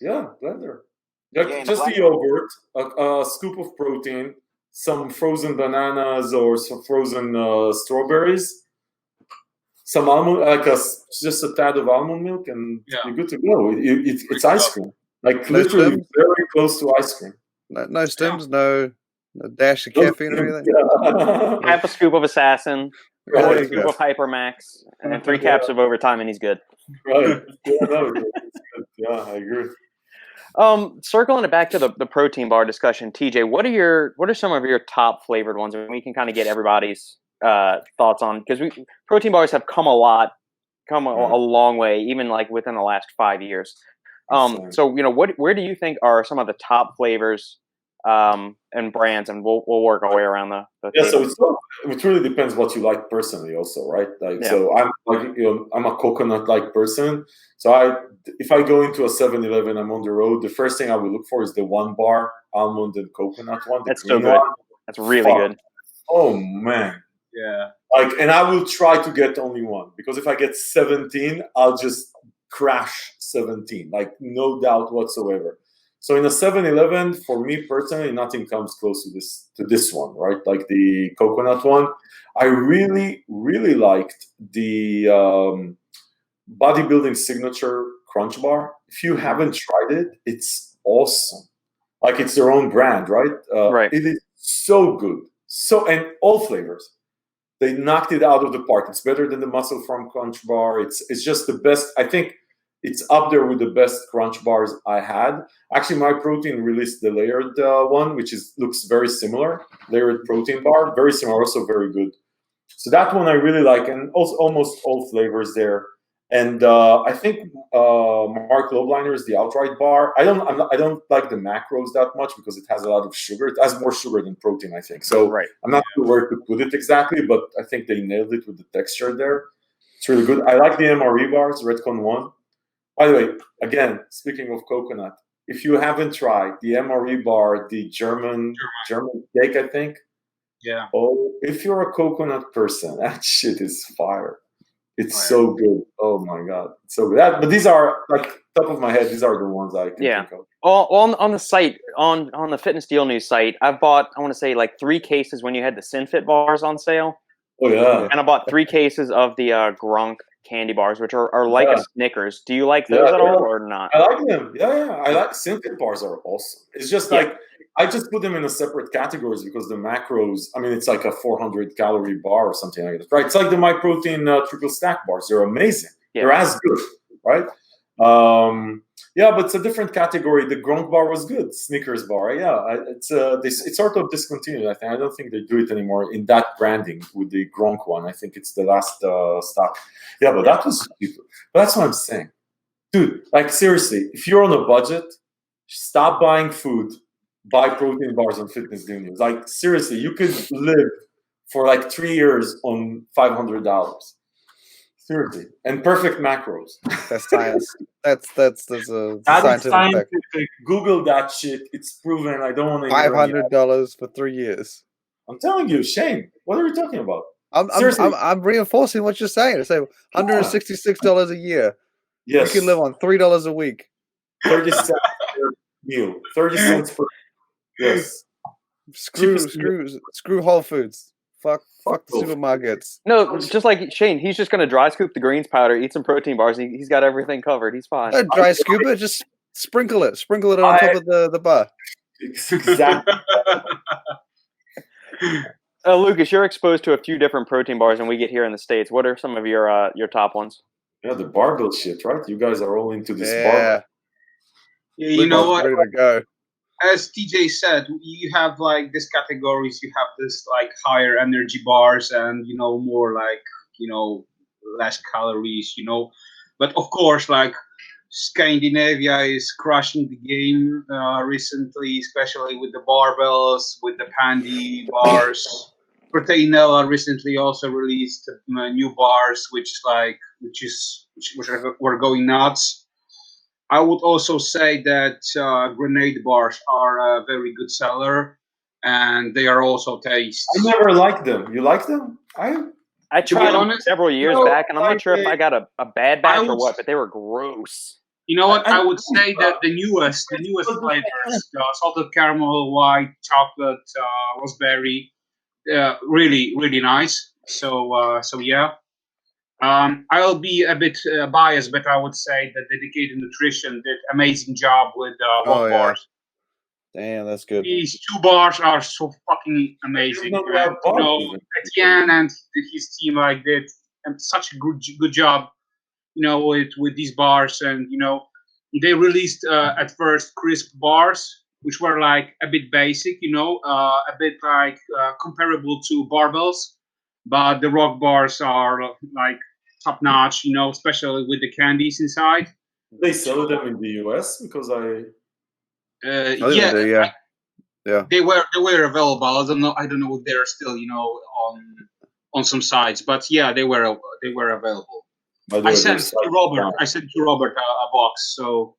S2: Yeah, blender. Just the yogurt, a scoop of protein, some frozen bananas or some frozen strawberries, some almond, just a tad of almond milk, and you're good to go. It's ice cream. Like literally very close to ice cream.
S5: No stems, no dash of caffeine or anything.
S1: Half a scoop of Assassin, a scoop of Hypermax, and then 3 caps of Overtime, and he's good.
S2: Right. Yeah, I agree.
S1: Circling it back to the protein bar discussion, TJ, what are some of your top flavored ones? And we can kind of get everybody's thoughts on, because protein bars have come a long way, even like within the last 5 years. So where do you think are some of the top flavors and brands, and we'll work our way around the
S2: Yeah,
S1: table.
S2: so it really depends what you like personally, also, right? Like, so I'm like, I'm a coconut-like person. So if I go into a 7-Eleven, I'm on the road. The first thing I will look for is the 1-bar almond and coconut one.
S1: That's so good. That's really good.
S2: Oh man.
S3: Yeah.
S2: Like, and I will try to get only one, because if I get 17, I'll just crash 17, like no doubt whatsoever. So in a 7-Eleven, for me personally, nothing comes close to this one, right? Like the coconut one. I really, really liked the bodybuilding signature crunch bar. If you haven't tried it, it's awesome. Like, it's their own brand, right?
S1: Right.
S2: It is so good. So, and all flavors. They knocked it out of the park. It's better than the Muscle From Crunch Bar. It's just the best. I think it's up there with the best crunch bars I had. Actually, My Protein released the layered one, which looks very similar. Layered protein bar, very similar, also very good. So that one I really like, and also almost all flavors there. And I think Mark Lobliner is the outright bar. I don't like the macros that much because it has a lot of sugar. It has more sugar than protein, I think. So I'm not sure where to put it exactly, but I think they nailed it with the texture there. It's really good. I like the MRE bars, Redcon 1. By the way, again, speaking of coconut, if you haven't tried the MRE bar, the German cake, I think.
S3: Yeah.
S2: Oh, if you're a coconut person, that shit is fire. It's so good. Oh my god, it's so good. But these are, like, top of my head, these are the ones I can think of.
S1: On the site, on the Fitness Deal News site, I've bought, I want to say, like 3 cases when you had the SinFit bars on sale.
S2: Oh yeah.
S1: And I bought 3 cases of the Gronk candy bars, which are like a Snickers. Do you like those at all or not?
S2: I like them. Yeah. I like SinFit bars are awesome. It's just like, I just put them in a separate categories because the macros, I mean, it's like a 400 calorie bar or something like that, right? It's like the My Protein triple stack bars. They're amazing. They're as good, right? But it's a different category. The Gronk bar was good. Snickers bar, it's sort of discontinued. I think I don't think they do it anymore in that branding with the Gronk one. I think it's the last stock. But that was stupid. But that's what I'm saying, dude. Like, seriously, if you're on a budget, stop buying food. Buy protein bars on Fitness Deal News. Like, seriously, you could live for like 3 years on $500. Seriously, and perfect macros.
S5: That's science. That's a scientific.
S2: Google that shit. It's proven. I don't want to.
S5: $500 for 3 years.
S2: I'm telling you, Shane. What are you talking about?
S5: I'm reinforcing what you're saying. I say $166 a year.
S2: Yes,
S5: you can live on $3 a week.
S2: 30 cents per meal. 30 cents per. Yes.
S5: Screw Whole Foods. Fuck the supermarkets.
S1: No, just like Shane, he's just gonna dry scoop the greens powder, eat some protein bars. He's got everything covered. He's fine.
S5: Don't dry scoop it. Just sprinkle it. Sprinkle it on top of the bar.
S2: Exactly.
S1: Lukasz, you're exposed to a few different protein bars than we get here in the States. What are some of your top ones?
S2: Yeah, the barbell shit, right? You guys are all into this barbell.
S3: Yeah, you know what?
S5: Ready to go.
S3: As TJ said, you have like these categories. You have this like higher energy bars and, more like, less calories, But of course, like Scandinavia is crushing the game recently, especially with the barbells, with the Pandy bars. Proteinella recently also released new bars, which were going nuts. I would also say that grenade bars are a very good seller, and they are also tasty.
S2: I never liked them. You like them?
S1: I tried them several years back, and I'm not sure if I got a bad batch or what, but they were gross.
S3: You know what? I would say that the newest flavors, salted caramel, white chocolate, raspberry, really, really nice. So yeah. I'll be a bit biased, but I would say that Dedicated Nutrition did amazing job with bars.
S5: Damn, that's good.
S3: These 2 bars are so fucking amazing. Etienne and his team did such a good job, with these bars, and they released at first crisp bars, which were like a bit basic, a bit like comparable to barbells, but the rock bars are like top notch, especially with the candies inside.
S2: They sell them in the US because
S3: yeah.
S5: Yeah.
S3: They were available. I don't know if they're still on some sites, but yeah, they were available.
S2: By the
S3: I
S2: way,
S3: sent
S2: there's
S3: to Robert a box, so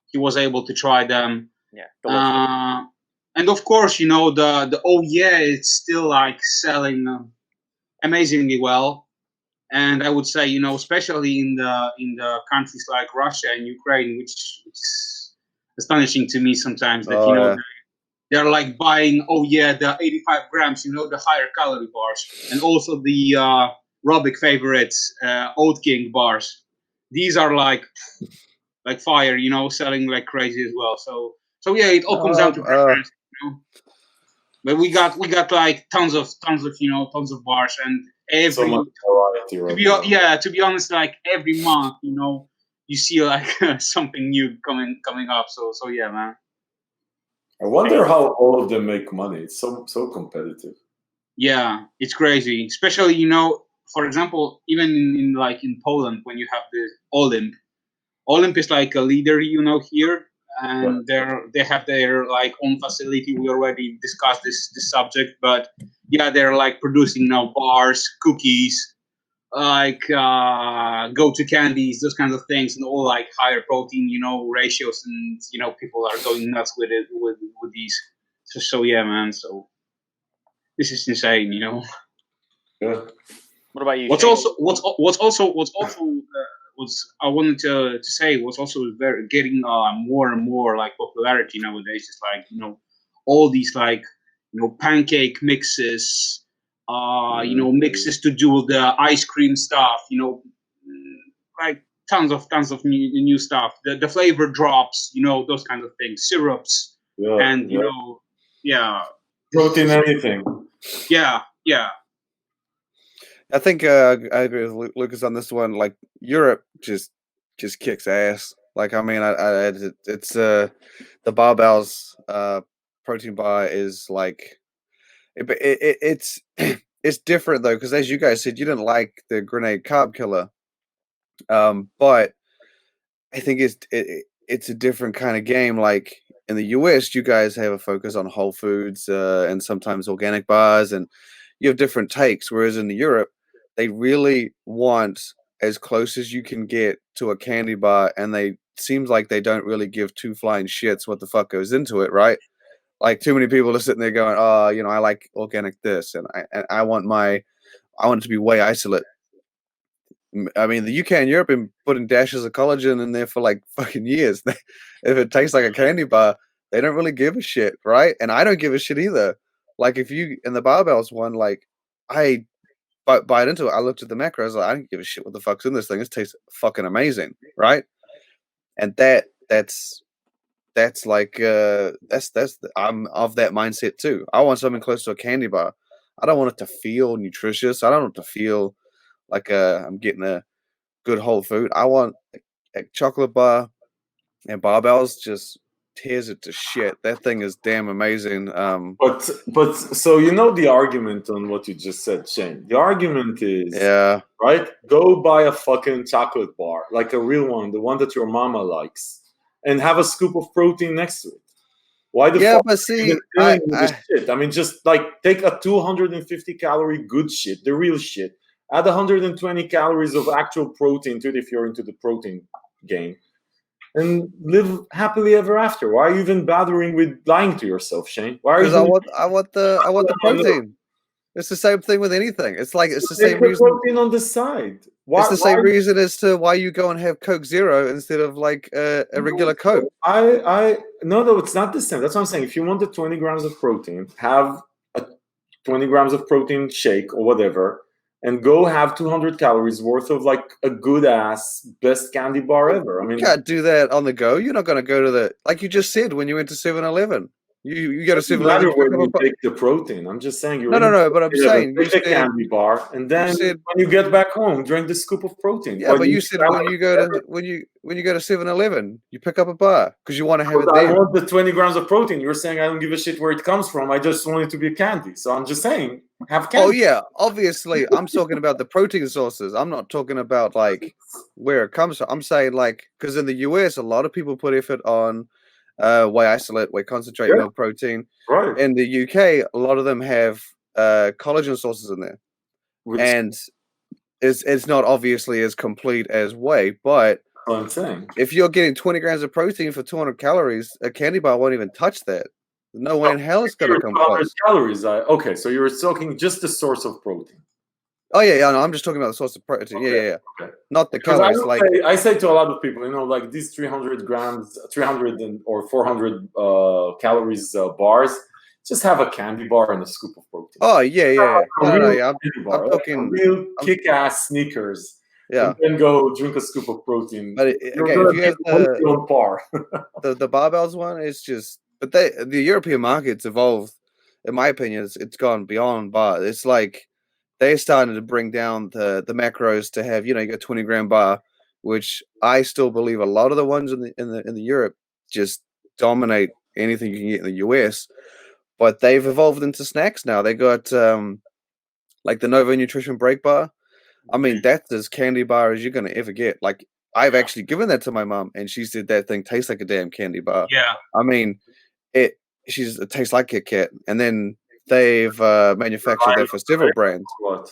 S3: he was able to try them.
S1: Yeah, delicious.
S3: And of course, the oh yeah, it's still like selling amazingly well. And I would say, especially in the countries like Russia and Ukraine, which is astonishing to me sometimes that they're like buying the 85 grams, the higher calorie bars, and also the Robic favorites, Oat King bars. These are like fire, selling like crazy as well. So yeah, it all comes down to preference, But we got like tons of bars, and every
S2: so much variety
S3: to be honest, like every month, you see like something new coming up. So yeah, man.
S2: I wonder how all of them make money. It's so competitive.
S3: Yeah, it's crazy. Especially, for example, even in Poland, when you have the Olymp. Olymp is like a leader, here, and they have their like own facility. We already discussed this subject, but yeah, they're like producing now bars, cookies, like go-to candies, those kinds of things, and all like higher protein, ratios, and people are going nuts with it with these. So yeah, man. So this is insane,
S2: Yeah.
S1: What about you?
S3: What's
S1: Shane?
S3: I wanted to say what's also very getting more and more like popularity nowadays is like all these like pancake mixes, mixes to do the ice cream stuff, like tons of new stuff. The flavor drops, those kinds of things, syrups, and
S2: protein anything.
S3: Yeah.
S5: I think I agree with Lucas on this one. Like Europe just kicks ass. Like I mean, it's the Barbell's protein bar is like it's it's different though, because as you guys said, you didn't like the grenade carb killer, but I think it's a different kind of game. Like in the US, you guys have a focus on whole foods and sometimes organic bars, and you have different takes. Whereas in Europe, they really want as close as you can get to a candy bar, and they seems like they don't really give two flying shits what the fuck goes into it, right? Like too many people are sitting there going, "Oh, I like organic this, and I want it to be whey isolate." I mean, the UK and Europe have been putting dashes of collagen in there for like fucking years. If it tastes like a candy bar, they don't really give a shit, right? And I don't give a shit either. Like if you in the barbells one, like I bite into it, I looked at the macros, like I don't give a shit what the fuck's in this thing. It tastes fucking amazing, right? And that's like I'm of that mindset too. I want something close to a candy bar. I don't want it to feel nutritious. I don't want it to feel like I'm getting a good whole food. I want a chocolate bar, and Barbells just tears it to shit. That thing is damn amazing.
S2: But so the argument on what you just said, Shane. The argument is right. Go buy a fucking chocolate bar, like a real one, the one that your mama likes, and have a scoop of protein next to it. Why the fuck?
S5: But see,
S2: shit. I mean, just like take a 250 calorie good shit, the real shit. Add 120 calories of actual protein to it if you're into the protein game, and live happily ever after. Why are you even bothering with lying to yourself, Shane? Why are you?
S5: Because I want the protein. It's the same thing with anything. It's like it's the same reason.
S2: Protein on the side.
S5: It's the same reason as to why you go and have Coke Zero instead of like a regular Coke.
S2: No, it's not the same. That's what I'm saying. If you want the 20 grams of protein, have a 20 grams of protein shake or whatever, and go have 200 calories worth of like a good ass best candy bar ever. I mean,
S5: you can't do that on the go. You're not going to go to the, like you just said when you went to 7-Eleven. You go to 7-Eleven.
S2: Where you take the protein. I'm just saying.
S5: No. But I'm saying
S2: take a candy bar, and then when you get back home, drink the scoop of protein.
S5: Yeah, but you said when you go to 7-Eleven, you pick up a bar because you want to have it there.
S2: I want the 20 grams of protein. You're saying I don't give a shit where it comes from. I just want it to be a candy. So I'm just saying, have candy.
S5: Oh yeah, obviously I'm talking about the protein sources. I'm not talking about like where it comes from. I'm saying like because in the US, a lot of people put effort on whey isolate, whey concentrate, milk protein.
S2: Right.
S5: In the UK, a lot of them have collagen sources in there, and it's not obviously as complete as whey, but
S2: what I'm saying.
S5: if you're getting 20 grams of protein for 200 calories, a candy bar won't even touch that. No way in hell it's going to come close.
S2: Calories. Okay, so you're talking just the source of protein.
S5: Oh yeah, no, I'm just talking about the source of protein. Yeah.
S2: Okay.
S5: Not the calories.
S2: I say to a lot of people, like these 300 grams, 300 or 400 calories bars, just have a candy bar and a scoop of protein.
S5: Oh yeah.
S2: I'm
S5: talking
S2: real kick-ass Snickers.
S5: Yeah.
S2: And then go drink a scoop of protein.
S5: But again, if you have
S2: on par.
S5: the barbells one, it's just. But the European market's evolved. In my opinion, it's gone beyond bar. It's like they're starting to bring down the macros to have, you got 20-gram bar, which I still believe a lot of the ones in the Europe just dominate anything you can get in the US. But they've evolved into snacks now. They got like the Nova Nutrition Break Bar. I mean, that's as candy bar as you're gonna ever get. Like, I've actually given that to my mom, and she said that thing tastes like a damn candy bar.
S3: Yeah.
S5: I mean, it tastes like Kit Kat, and then they've manufactured that for several brands.
S2: What?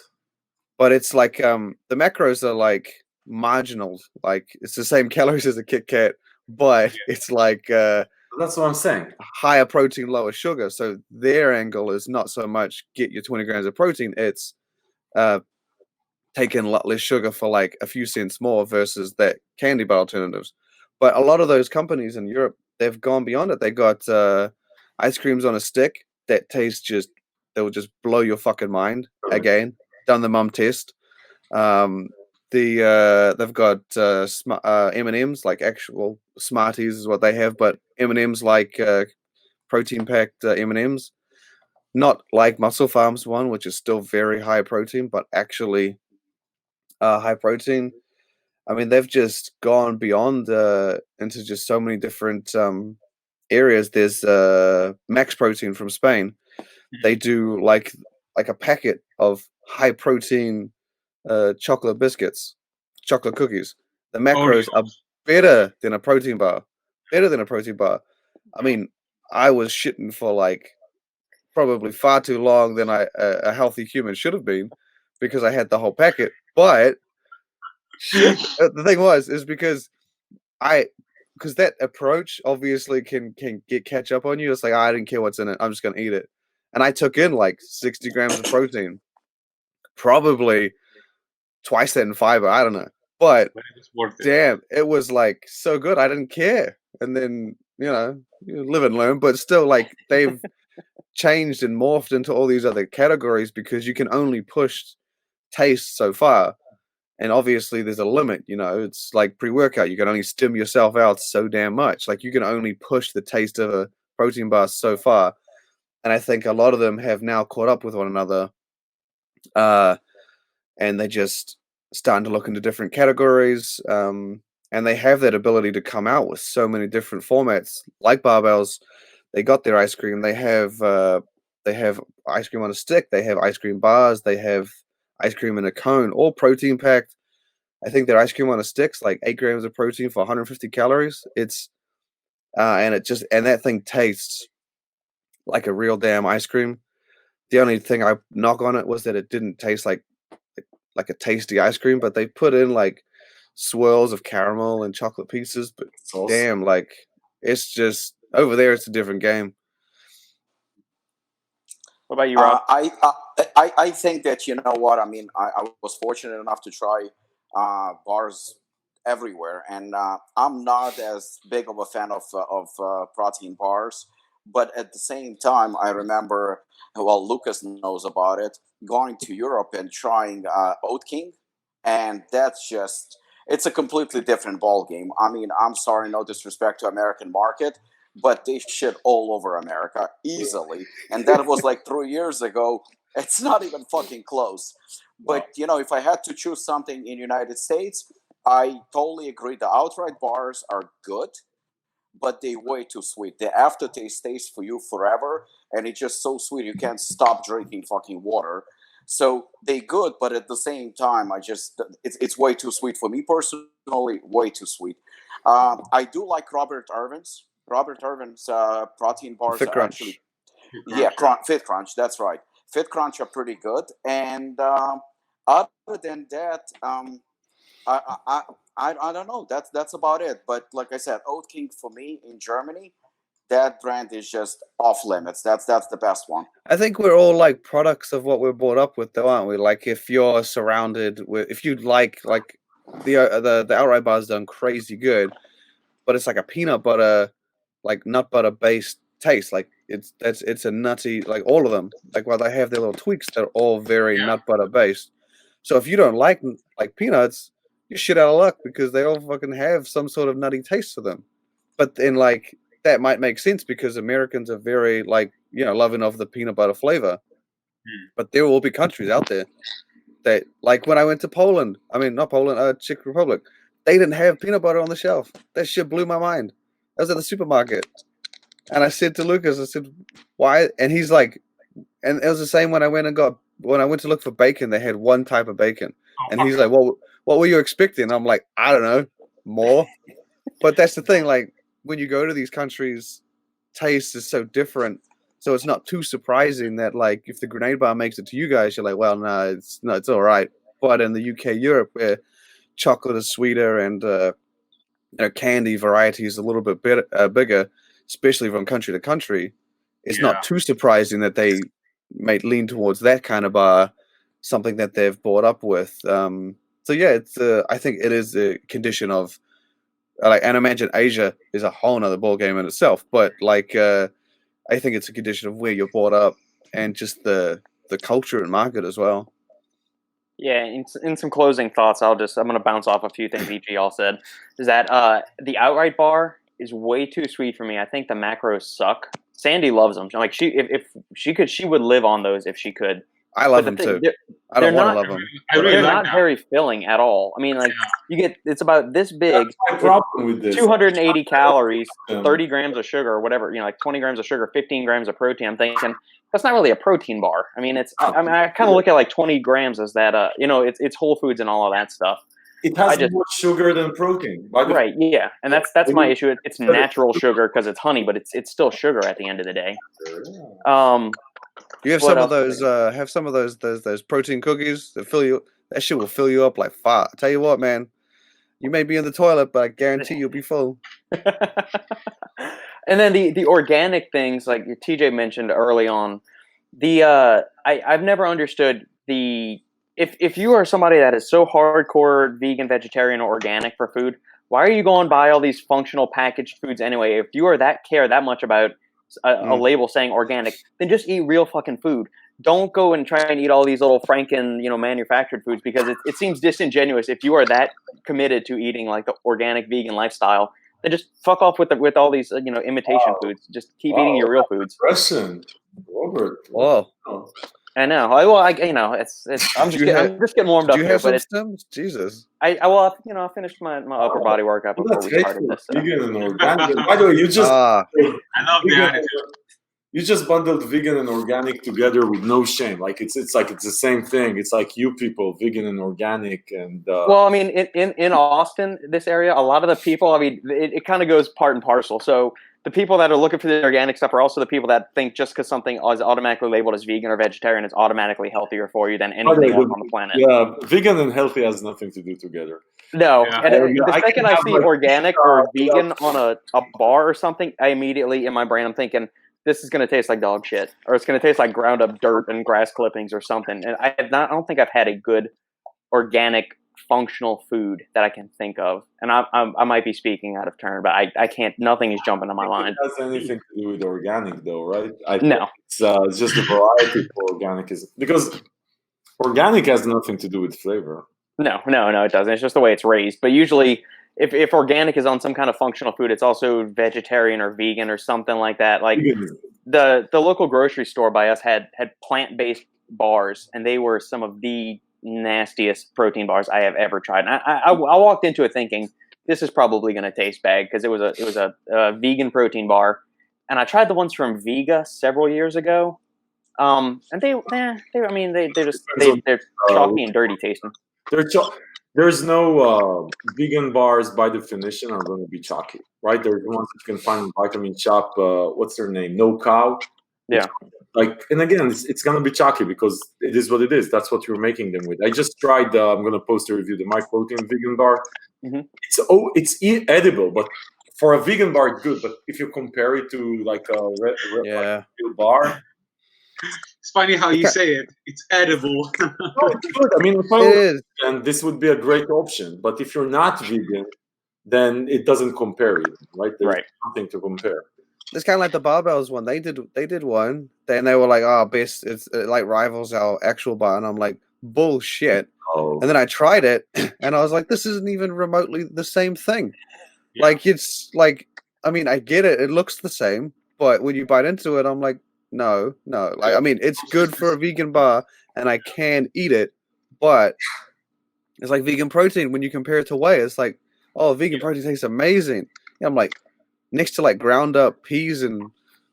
S5: But it's like the macros are like marginal. Like, it's the same calories as a Kit Kat, but it's like
S2: that's what I'm saying.
S5: Higher protein, lower sugar. So their angle is not so much get your 20 grams of protein. It's taking a lot less sugar for like a few cents more versus that candy bar alternatives. But a lot of those companies in Europe, they've gone beyond it. They got ice creams on a stick that taste they will just blow your fucking mind. Again, done the mum test. They've got M&Ms, like actual Smarties is what they have, but M&Ms like protein-packed M&Ms. Not like Muscle Farms one, which is still very high protein, but actually high protein. I mean, they've just gone beyond into just so many different areas. There's Max Protein from Spain. They do like a packet of high protein chocolate biscuits, chocolate cookies. The macros are better than a protein bar. I mean, I was shitting for like probably far too long than a healthy human should have been because I had the whole packet. But shit, the thing is because that approach obviously can catch up on you. It's like, I didn't care what's in it. I'm just gonna eat it. And I took in like 60 grams of protein, probably twice that in fiber. I don't know, but damn, it was like so good. I didn't care. And then you live and learn. But still, like they've changed and morphed into all these other categories because you can only push taste so far. And obviously there's a limit, it's like pre-workout. You can only stim yourself out so damn much. Like you can only push the taste of a protein bar so far. And I think a lot of them have now caught up with one another. And they just starting to look into different categories. And they have that ability to come out with so many different formats, like barbells. They got their ice cream. They have ice cream on a stick. They have ice cream bars. They have ice cream in a cone, all protein packed. I think their ice cream on a stick's like 8 grams of protein for 150 calories. It's and that thing tastes like a real damn ice cream. The only thing I knock on it was that it didn't taste like a tasty ice cream, but they put in like swirls of caramel and chocolate pieces. But damn, like it's just over there. It's a different game.
S1: What about you, Rob?
S4: I think that what I mean. I was fortunate enough to try bars everywhere, and I'm not as big of a fan of protein bars. But at the same time, I remember, Lukasz knows about it, going to Europe and trying Oat King, and it's a completely different ball game. I mean, I'm sorry, no disrespect to American market, but they shit all over America easily. And that was like 3 years ago. It's not even fucking close. But, if I had to choose something in the United States, I totally agree. The outright bars are good, but they're way too sweet. The aftertaste stays for you forever, and it's just so sweet you can't stop drinking fucking water. So they're good, but at the same time, it's way too sweet for me personally. Way too sweet. I do like Robert Irvin's. Robert Irvin's protein bars
S5: Fit
S4: are
S5: Crunch.
S4: actually Fit Crunch. That's right. Fit Crunch are pretty good, and other than that, I don't know. That's about it. But like I said, Oat King for me in Germany, that brand is just off limits. That's the best one.
S5: I think we're all like products of what we're brought up with, though, aren't we? Like, if you're surrounded with, if you like the outright bar's done crazy good, but it's like a peanut butter, like nut butter based taste. Like it's a nutty, like all of them. Like while they have their little tweaks, they're all very nut butter based. So if you don't like peanuts, you're shit out of luck because they all fucking have some sort of nutty taste to them. But then like that might make sense because Americans are very like, you know, loving of the peanut butter flavor. But there will be countries out there that, like when I went to Poland, I mean not Poland, Czech Republic, they didn't have peanut butter on the shelf. That shit blew my mind. I was at the supermarket and I said to Lukasz, I said, why? And he's like, and it was the same when I went to look for bacon, they had one type of bacon. And he's like, well, what were you expecting? I'm like, I don't know, more. But that's the thing, like when you go to these countries, taste is so different. So it's not too surprising that like if the grenade bar makes it to you guys, you're like, well, no, it's all right. But in the UK, Europe, where chocolate is sweeter and candy variety is a little bit bigger, especially from country to country, it's not too surprising that they might lean towards that kind of bar, something that they've brought up with. So yeah, it's I think it is a condition of like, and I imagine Asia is a whole nother ball game in itself. But like, I think it's a condition of where you're brought up and just the culture and market as well.
S1: Yeah, in some closing thoughts, I'm going to bounce off a few things EG all said. Is that the outright bar is way too sweet for me. I think the macros suck. Sandy loves them. Like if she could, she would live on those if she could.
S5: I love them too. I don't want to love them.
S1: They're not very filling at all. I mean, like it's about this big.
S2: That's my problem with this.
S1: 280 calories, 30 grams of sugar, or whatever. You know, like 20 grams of sugar, 15 grams of protein. I'm thinking that's not really a protein bar. I mean, I kind of look at like 20 grams as that. It's Whole Foods and all of that stuff.
S2: It has more sugar than protein.
S1: Right, yeah, and that's my issue. It's natural sugar because it's honey, but it's still sugar at the end of the day.
S5: You have some of those. Have some of those protein cookies that fill you. That shit will fill you up like fire. I tell you what, man. You may be in the toilet, but I guarantee you'll be full.
S1: And then the organic things, like TJ mentioned early on, I've never understood if you are somebody that is so hardcore vegan, vegetarian, or organic for food, why are you going to buy all these functional packaged foods anyway? If you are care that much about a label saying organic, then just eat real fucking food. Don't go and try and eat all these little Franken, manufactured foods, because it seems disingenuous. If you are that committed to eating like the organic vegan lifestyle, then just fuck off with with all these imitation foods. Just keep eating your real foods.
S2: Impressive, Robert.
S5: Whoa.
S1: I know. I'm just getting warmed up.
S5: Do you
S1: here,
S5: have
S1: but
S5: some stems? Jesus.
S1: I finished my upper body workout before we started this. So.
S2: Vegan and organic. By the way, you just
S3: I love the attitude.
S2: You just bundled vegan and organic together with no shame. Like it's like it's the same thing. It's like you people, vegan and organic, and
S1: well, I mean, in Austin, this area, a lot of the people, I mean, it kind of goes part and parcel. So the people that are looking for the organic stuff are also the people that think just because something is automatically labeled as vegan or vegetarian is automatically healthier for you than anything else on the planet.
S2: Yeah, vegan and healthy has nothing to do together.
S1: No,
S3: Yeah.
S1: and the second I see organic or vegan on a bar or something, I immediately in my brain I'm thinking, this is going to taste like dog shit, or it's going to taste like ground up dirt and grass clippings or something. And I don't think I've had a good organic functional food that I can think of. And I might be speaking out of turn, but I can't. Nothing is jumping to my mind.
S2: It has anything to do with organic, though, right?
S1: No,
S2: it's just a variety for organic, because organic has nothing to do with flavor.
S1: No, it doesn't. It's just the way it's raised. But usually, if organic is on some kind of functional food, it's also vegetarian or vegan or something like that. Like the local grocery store by us had plant-based bars, and they were some of the nastiest protein bars I have ever tried. And I walked into it thinking this is probably going to taste bad because it was a vegan protein bar, and I tried the ones from Vega several years ago, and they're chalky and dirty tasting.
S2: there's no vegan bars by definition are going to be chalky, right? There's ones you can find in Vitamin Shop. What's their name? No Cow.
S1: Yeah.
S2: Like, and again, it's going to be chalky because it is what it is. That's what you're making them with. I just tried. I'm going to post a review, the My Protein vegan bar.
S1: Mm-hmm.
S2: It's edible, but for a vegan bar, it's good. But if you compare it to like a
S5: Yeah.
S2: real bar,
S3: It's funny how you say it. It's edible.
S2: no, it's good. I mean, if I
S5: It
S2: were
S5: is.
S2: vegan, this would be a great option. But if you're not vegan, then it doesn't compare, even, right? There's
S1: Right.
S2: nothing to compare.
S5: It's kind of like the barbells one. They did one. Then they were like, "Oh, best. It like rivals our actual bar," and I'm like, "Bullshit."
S2: Oh,
S5: And then I tried it, and I was like, "This isn't even remotely the same thing."
S3: Yeah.
S5: Like it's like, I mean, I get it. It looks the same, but when you bite into it, I'm like, no. Like, I mean, it's good for a vegan bar, and I can eat it, but it's like vegan protein. When you compare it to whey, it's like, oh, vegan protein tastes amazing. Yeah, I'm like, next to like ground up peas and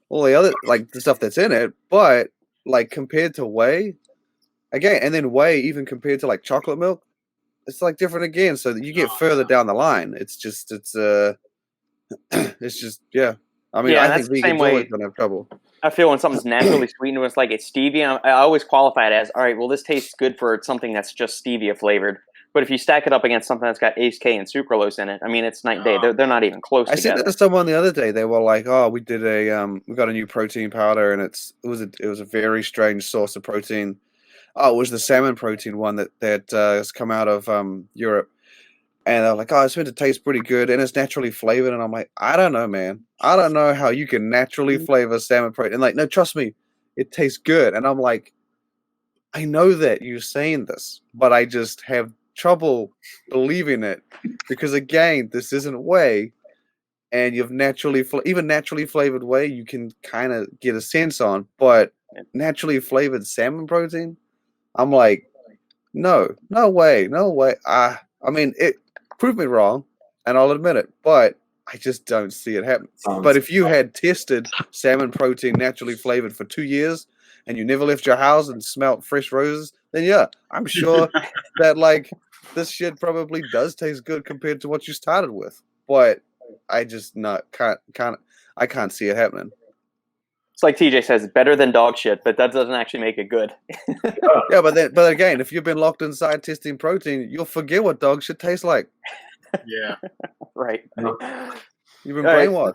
S5: all the other like the stuff that's in it, but like compared to whey, again, and then whey even compared to like chocolate milk, it's like different again. So that you get further down the line, it's just yeah. I mean,
S1: Yeah,
S5: I
S1: that's
S5: think
S1: the same
S5: vegans always
S1: way-
S5: gonna have trouble.
S1: I feel when something's naturally sweetened, it's like it's stevia. I always qualify it as, all right, well, this tastes good for something that's just stevia flavored. But if you stack it up against something that's got ACE and sucralose in it, I mean, it's night and day. They're not even close
S5: I said
S1: together.
S5: that to someone the other day. They were like, "Oh, we did we got a new protein powder, and it was a very strange source of protein. Oh, it was the salmon protein one that has come out of Europe." And they're like, "Oh, it's meant to taste pretty good, and it's naturally flavored." And I'm like, "I don't know, man. I don't know how you can naturally flavor salmon protein." And like, no, trust me, it tastes good. And I'm like, I know that you're saying this, but I just have trouble believing it because again, this isn't whey, and you've even naturally flavored whey, you can kind of get a sense on, but naturally flavored salmon protein, I'm like, no way. I mean, prove me wrong, and I'll admit it, but I just don't see it happen. But if you had tested salmon protein naturally flavored for 2 years and you never left your house and smelt fresh roses, then yeah, I'm sure that like this shit probably does taste good compared to what you started with. But I just I can't see it happening.
S1: It's like TJ says, better than dog shit, but that doesn't actually make it good.
S5: Yeah, but again, if you've been locked inside testing protein, you'll forget what dog shit tastes like.
S3: Yeah.
S1: Right.
S5: You've been
S1: All right.
S5: brainwashed.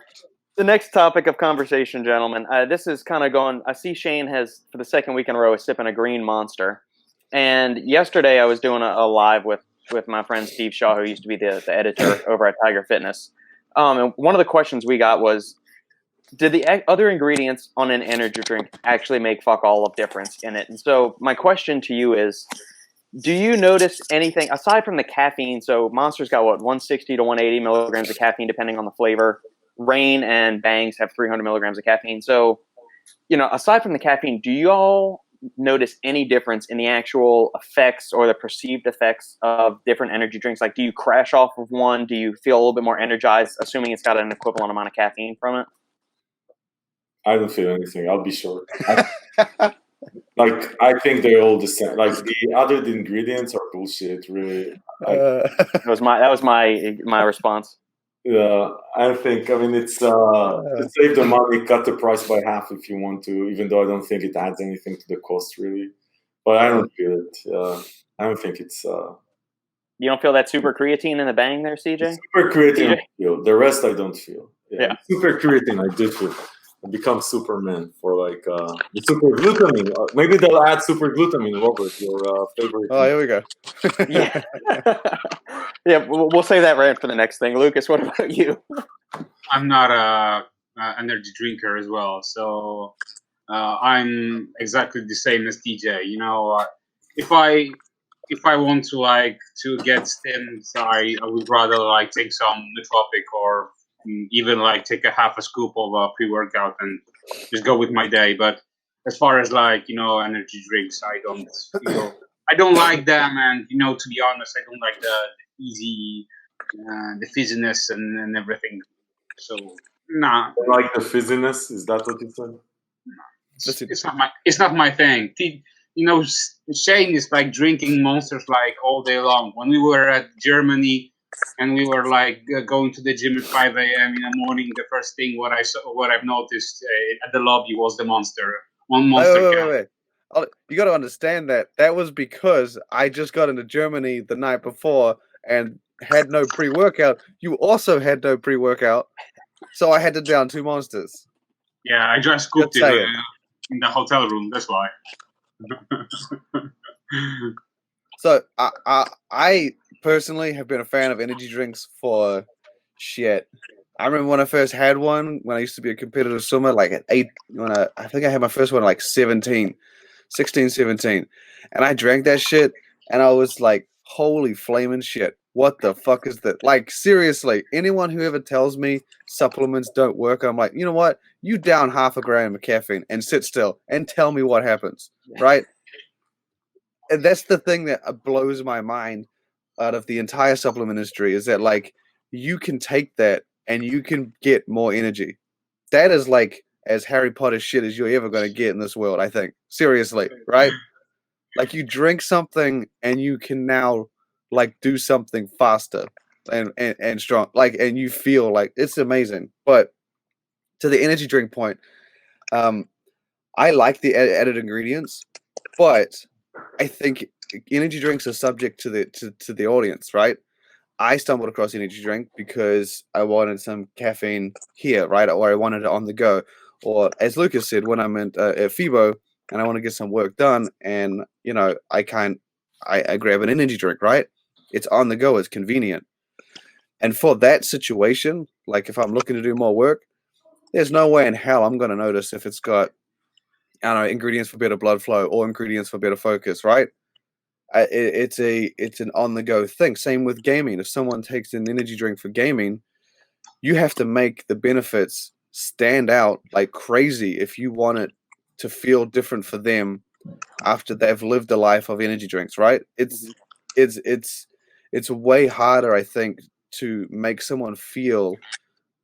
S1: The next topic of conversation, gentlemen. This is kind of going. I see Shane has, for the second week in a row, is sipping a green Monster. And yesterday I was doing a live with my friend Steve Shaw, who used to be the editor over at Tiger Fitness. And one of the questions we got was, did the other ingredients on an energy drink actually make fuck all of difference in it? And so my question to you is, do you notice anything aside from the caffeine? So Monster's got what, 160 to 180 milligrams of caffeine, depending on the flavor. Reign and Bangs have 300 milligrams of caffeine. So, aside from the caffeine, do you all notice any difference in the actual effects or the perceived effects of different energy drinks? Like, do you crash off of one? Do you feel a little bit more energized, assuming it's got an equivalent amount of caffeine from it?
S2: I don't feel anything. I'll be sure. I think they're all the same. Like the other ingredients are bullshit. Really,
S1: That was my response.
S2: yeah. I mean, it's to save the money, cut the price by half if you want to. Even though I don't think it adds anything to the cost, really. But I don't feel it. I don't think it's.
S1: You don't feel that super creatine in the Bang there, CJ?
S2: Super creatine, I feel. The rest I don't feel. Yeah. Super creatine, I did feel. I become Superman for like the super glutamine. Maybe they'll add super glutamine, Robert, your favorite.
S5: Oh, here we go.
S1: Yeah. Yeah, we'll save that rant for the next thing. Lucas, what about you?
S3: I'm not a energy drinker as well, so I'm exactly the same as DJ. If I want to get stimmed, I would rather take some nootropic or even take a half a scoop of pre-workout and just go with my day. But as far as energy drinks, I don't like them, and to be honest, I don't like the easy, the fizziness and everything. So nah.
S2: Like the fizziness? Is that what you said?
S3: It's not my thing. Shane is like drinking Monsters like all day long. When we were at Germany and we were like going to the gym at 5 a.m. in the morning, the first thing what I've noticed at the lobby was the Monster can.
S5: Wait. You got to understand that was because I just got into Germany the night before and had no pre-workout. You also had no pre-workout, so I had to down 2 Monsters.
S3: Yeah, I just cooked it in the hotel room. That's why.
S5: So I personally have been a fan of energy drinks for shit. I remember when I first had one when I used to be a competitive swimmer, like at 8. I think I had my first one at like 16, 17, and I drank that shit, and I was like, "Holy flaming shit! What the fuck is that?" Like seriously, anyone who ever tells me supplements don't work, I'm like, you know what? You down 0.5 gram of caffeine and sit still and tell me what happens, right? And that's the thing that blows my mind out of the entire supplement industry is that like you can take that and you can get more energy. That is like as Harry Potter shit as you're ever going to get in this world, I think. Seriously, right? Like you drink something and you can now like do something faster and strong. Like and you feel like it's amazing. But to the energy drink point, I like the added ingredients, but I think energy drinks are subject to the audience, right? I stumbled across energy drink because I wanted some caffeine here, right? Or I wanted it on the go. Or as Lukasz said, when I'm at FIBO and I want to get some work done and, I grab an energy drink, right? It's on the go. It's convenient. And for that situation, like if I'm looking to do more work, there's no way in hell I'm going to notice if it's got, I don't know, ingredients for better blood flow or ingredients for better focus, right? It's an on-the-go thing. Same with gaming. If someone takes an energy drink for gaming, you have to make the benefits stand out like crazy if you want it to feel different for them after they've lived a life of energy drinks, right? It's way harder, I think, to make someone feel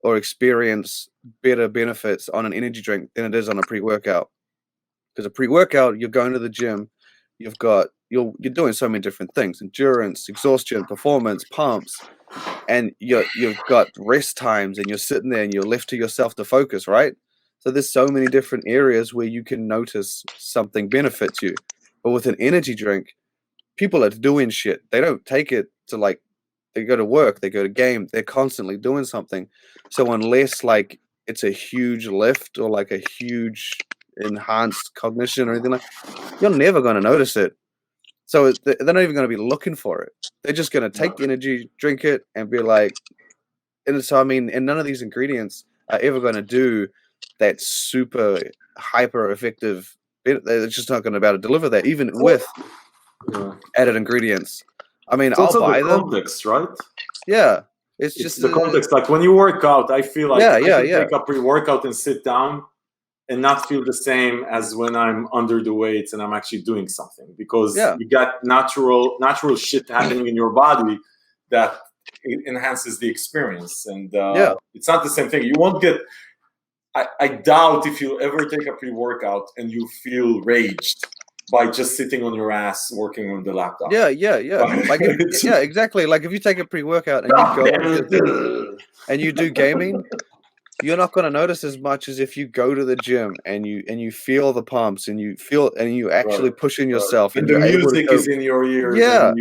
S5: or experience better benefits on an energy drink than it is on a pre-workout. Because a pre-workout, you're going to the gym, you're doing so many different things: endurance, exhaustion, performance, pumps, and you've got rest times, and you're sitting there and you're left to yourself to focus, right? So there's so many different areas where you can notice something benefits you. But with an energy drink, people are doing shit. They don't take it to like they go to work, they go to game, they're constantly doing something. So unless like it's a huge lift or like a huge enhanced cognition or anything like, you're never going to notice it. So they're not even going to be looking for it. They're just going to take the energy, drink it, and be like. And so I mean, and none of these ingredients are ever going to do that super hyper effective. They're just not going to be able to deliver that, even with added ingredients. I mean,
S2: it's
S5: I'll buy
S2: the
S5: them.
S2: context, right?
S5: Yeah, it's
S2: just
S5: just
S2: the context. Like when you work out, I feel like I can take a pre-workout and sit down and not feel the same as when I'm under the weights and I'm actually doing something, because you got natural shit happening in your body that enhances the experience. And it's not the same thing. You won't get. I doubt if you'll ever take a pre-workout and you feel raged by just sitting on your ass working on the laptop.
S5: Yeah. Like exactly. Like if you take a pre-workout and you go and you do gaming, you're not going to notice as much as if you go to the gym and you feel the pumps and you actually pushing yourself
S2: and the music is in your ears.
S5: Yeah,
S2: and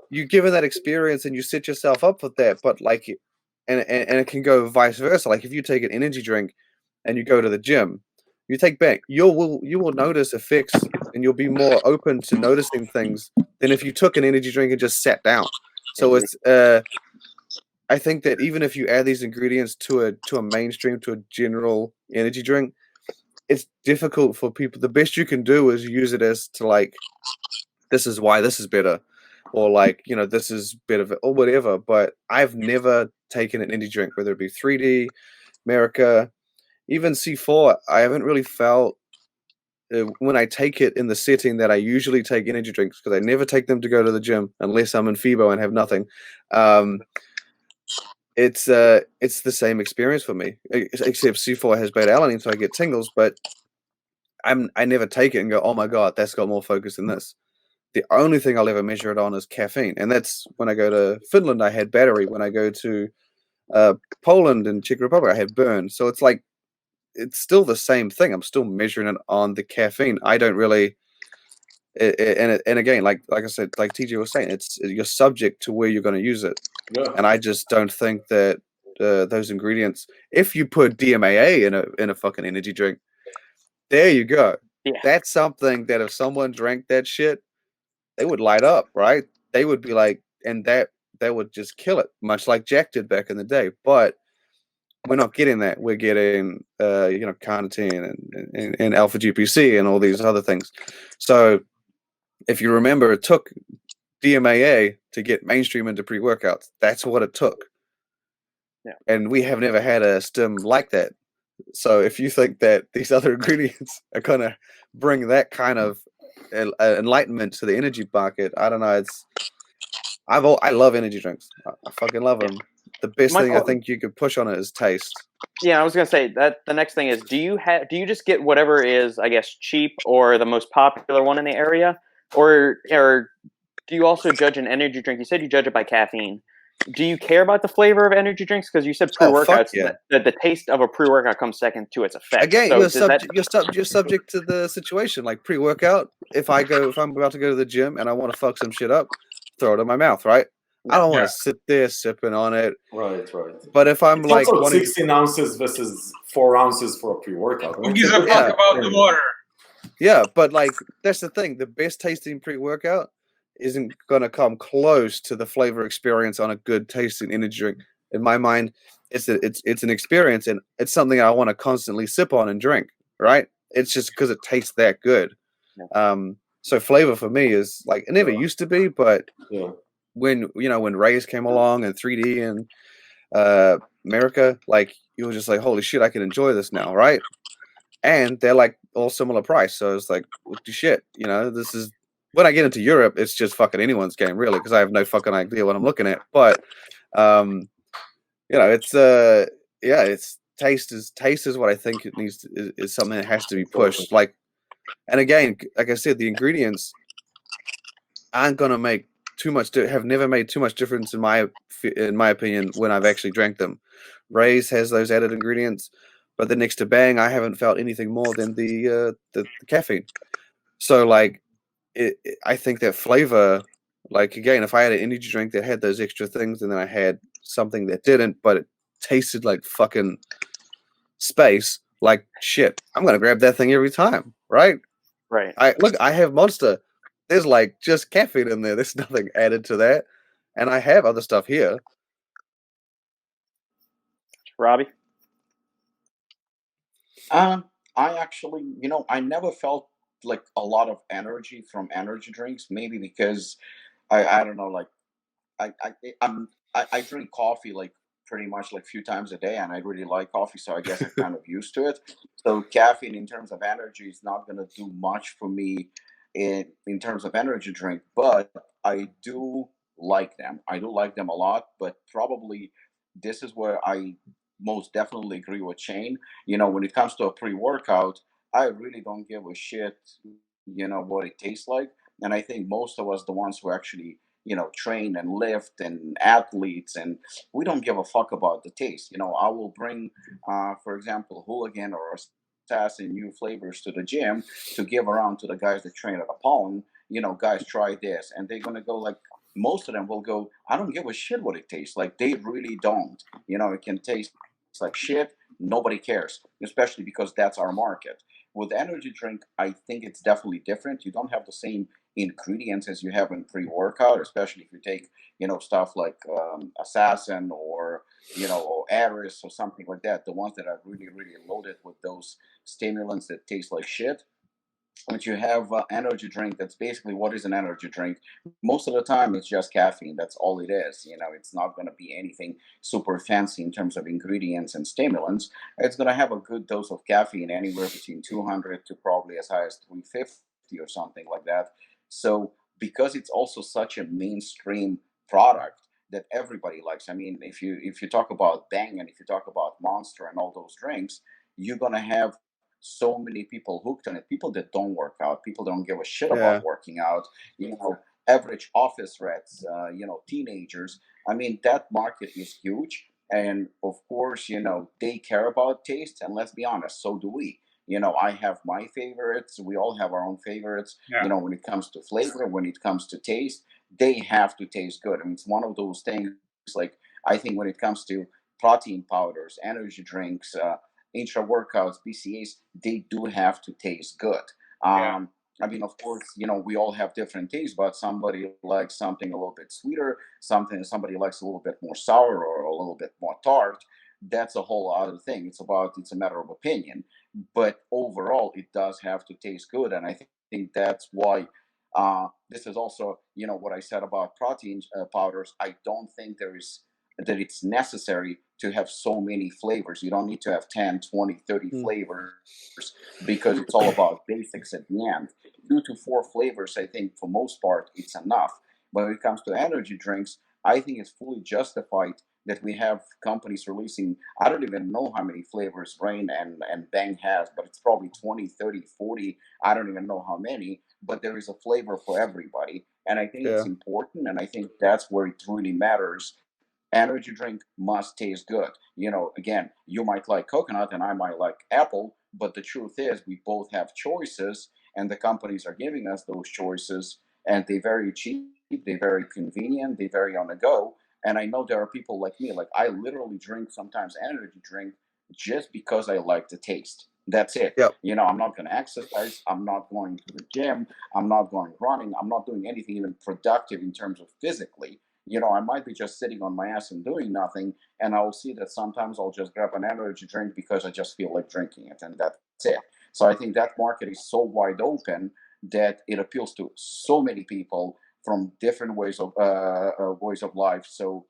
S5: you give it that experience and you set yourself up with that. But like, and it can go vice versa. Like if you take an energy drink and you go to the gym, you take back, you will notice effects and you'll be more open to noticing things than if you took an energy drink and just sat down. So it's I think that even if you add these ingredients to a mainstream, to a general energy drink, it's difficult for people. The best you can do is use it as to like, this is why this is better, or like, this is better, or whatever. But I've never taken an energy drink, whether it be 3D, America, even C4. I haven't really felt when I take it in the setting that I usually take energy drinks, because I never take them to go to the gym unless I'm in FIBO and have nothing. It's the same experience for me, except C4 has beta-alanine, so I get tingles. But I never take it and go, oh my god, that's got more focus than this. The only thing I'll ever measure it on is caffeine, and that's when I go to Finland. I had battery. When I go to Poland and Czech Republic, I had burn. So it's like it's still the same thing. I'm still measuring it on the caffeine. I don't really. And again, like I said, like TJ was saying, you're subject to where you're going to use it, and I just don't think that those ingredients. If you put DMAA in a fucking energy drink, there you go.
S1: Yeah.
S5: That's something that if someone drank that shit, they would light up, right? They would be like, and that would just kill it, much like Jack did back in the day. But we're not getting that. We're getting carnitine and alpha GPC and all these other things. So if you remember, it took DMAA to get mainstream into pre-workouts. That's what it took.
S1: Yeah.
S5: And we have never had a stim like that. So if you think that these other ingredients are going to bring that kind of enlightenment to the energy market, I don't know. I love energy drinks. I fucking love them. The best thing I think you could push on it is taste. Yeah,
S1: I was gonna say that the next thing is, do you just get whatever is, I guess, cheap or the most popular one in the area, or do you also judge an energy drink? You said you judge it by caffeine. Do you care about the flavor of energy drinks? Because you said pre-workouts, the taste of a pre-workout comes second to its effect.
S5: Again, so you're subject to the situation. Like pre-workout, if I'm about to go to the gym and I want to fuck some shit up, throw it in my mouth, right? I don't want to sit there sipping on it.
S2: Right.
S5: But if I'm
S2: it's
S5: like
S2: also 16 ounces versus 4 ounces for a pre-workout.
S3: Who gives a fuck about the water?
S5: Yeah, but like that's the thing. The best tasting pre-workout isn't gonna come close to the flavor experience on a good tasting energy drink. In my mind, it's an experience, and it's something I want to constantly sip on and drink. Right? It's just because it tastes that good. So flavor for me is like it never used to be, but when Rays came along and 3D and America, like you were just like, holy shit, I can enjoy this now, right? And they're like all similar price, so it's like, what the shit, this is when I get into Europe, it's just fucking anyone's game, really, because I have no fucking idea what I'm looking at. But it's taste is what I think it needs to, is something that has to be pushed. Like, and again, like I said, the ingredients aren't gonna make too much. Have never made too much difference in my opinion when I've actually drank them. Ray's has those added ingredients, but the next to Bang, I haven't felt anything more than the caffeine. So like, I think that flavor, like again, if I had an energy drink that had those extra things, and then I had something that didn't, but it tasted like fucking space, like shit, I'm gonna grab that thing every time, right?
S1: Right.
S5: I have Monster. There's like just caffeine in there. There's nothing added to that, and I have other stuff here.
S1: Robbie?
S4: I actually, I never felt like a lot of energy from energy drinks. Maybe because I don't know, like I drink coffee like pretty much like a few times a day, and I really like coffee, so I guess I'm kind of used to it. So caffeine in terms of energy is not gonna do much for me in terms of energy drink, but I do like them. I do like them a lot, but probably this is where I most definitely agree with Shane. When it comes to a pre-workout, I really don't give a shit, what it tastes like. And I think most of us, the ones who actually, train and lift and athletes, and we don't give a fuck about the taste. I will bring, for example, hooligan or assassin new flavors to the gym to give around to the guys that train at Apollon. Guys, try this, and they're gonna go like. Most of them will go, I don't give a shit what it tastes like. They really don't. It can taste like shit. Nobody cares, especially because that's our market. With energy drink, I think it's definitely different. You don't have the same ingredients as you have in pre-workout, especially if you take, stuff like Assassin or, or Aris or something like that. The ones that are really, really loaded with those stimulants that taste like shit. But you have energy drink. That's basically what is an energy drink. Most of the time, it's just caffeine. That's all it is. It's not going to be anything super fancy in terms of ingredients and stimulants. It's going to have a good dose of caffeine, anywhere between 200 to probably as high as 350 or something like that. So because it's also such a mainstream product that everybody likes. I mean, if you talk about Bang and if you talk about Monster and all those drinks, you're going to have so many people hooked on it. People that don't work out, people don't give a shit
S5: Yeah.
S4: about working out. Average office rats, teenagers. I mean, that market is huge, and of course, they care about taste. And let's be honest, so do we. I have my favorites. We all have our own favorites.
S3: Yeah.
S4: When it comes to flavor, when it comes to taste, they have to taste good. I mean, it's one of those things. Like, I think when it comes to protein powders, energy drinks, intra workouts, BCAs, they do have to taste good.
S3: Yeah.
S4: I mean, of course, we all have different tastes, but somebody likes something a little bit sweeter, somebody likes a little bit more sour or a little bit more tart. That's a whole other thing. It's a matter of opinion. But overall, it does have to taste good, and I think that's why this is also, what I said about protein powders. I don't think that it's necessary to have so many flavors. You don't need to have 10, 20, 30 flavors because it's all about basics at the end. 2 to 4 flavors, I think, for most part, it's enough. But when it comes to energy drinks, I think it's fully justified that we have companies releasing, I don't even know how many flavors Rain and Bang has, but it's probably 20, 30, 40. I don't even know how many, but there is a flavor for everybody. And I think it's important, and I think that's where it really matters. Energy drink must taste good. Again, you might like coconut and I might like apple, but the truth is we both have choices, and the companies are giving us those choices, and they're very cheap, they're very convenient, they're very on the go. And I know there are people like me, like I literally drink sometimes energy drink just because I like the taste. That's it.
S5: Yep.
S4: I'm not going to exercise. I'm not going to the gym. I'm not going running. I'm not doing anything even productive in terms of physically. I might be just sitting on my ass and doing nothing. And I will see that sometimes I'll just grab an energy drink because I just feel like drinking it. And that's it. So I think that market is so wide open that it appeals to so many people from different ways of life. So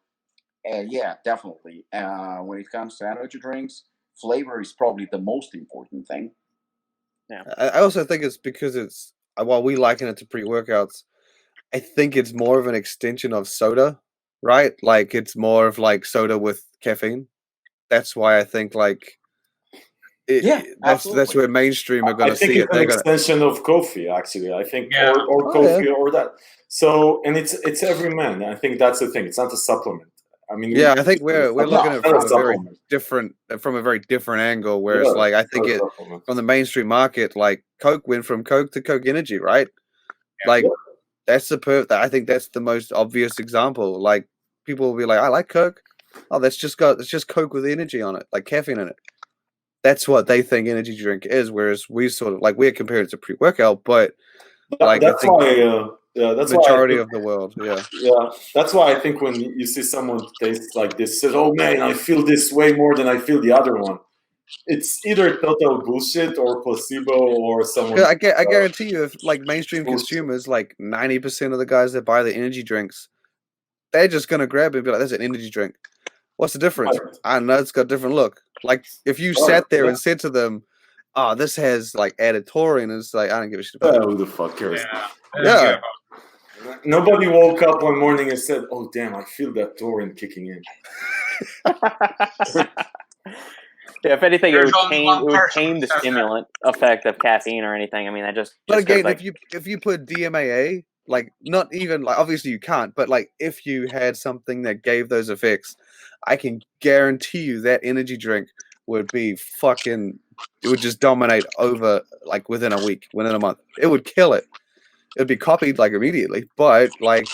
S4: yeah, definitely. When it comes to energy drinks, flavor is probably the most important thing.
S5: I also think it's because it's, while we liken it to pre-workouts, I think it's more of an extension of soda, right? Like it's more of like soda with caffeine. That's why I think like that's where mainstream are going to see it.
S2: It's an extension of coffee, actually. I think, or coffee or that. So, and it's every man. I think that's the thing. It's not a supplement. I mean,
S5: I think we're looking at it from a very different angle. Whereas, like, I think from the mainstream market, like Coke went from Coke to Coke Energy, right? Like, that's I think that's the most obvious example. Like, people will be like, "I like Coke." Oh, it's just Coke with energy on it, like caffeine in it. That's what they think energy drink is. Whereas we sort of like we're compared to pre-workout, but like
S2: that's
S5: I think
S2: why. That's
S5: the majority
S2: why
S5: of the world,
S2: yeah. That's why I think when you see someone taste like this, says, "Oh man, I feel this way more than I feel the other one." It's either total bullshit or placebo or someone.
S5: I guarantee you, if like mainstream consumers, like 90% of the guys that buy the energy drinks, they're just gonna grab it and be like, "That's an energy drink." What's the difference?
S2: Right.
S5: I know it's got a different look. Like if you sat there and said to them, "Oh, this has like added taurine," and it's like I don't give a shit about it.
S2: Who the fuck cares?
S5: Yeah.
S2: Nobody woke up one morning and said, "Oh damn, I feel that taurine kicking in."
S1: If anything, it would tame the stimulant effect of caffeine or anything. I mean, that just.
S5: But again, if you put DMAA, like not even like obviously you can't, but like if you had something that gave those effects, I can guarantee you that energy drink would be fucking. It would just dominate over like within a week, within a month. It would kill it. It'd be copied like immediately. But like,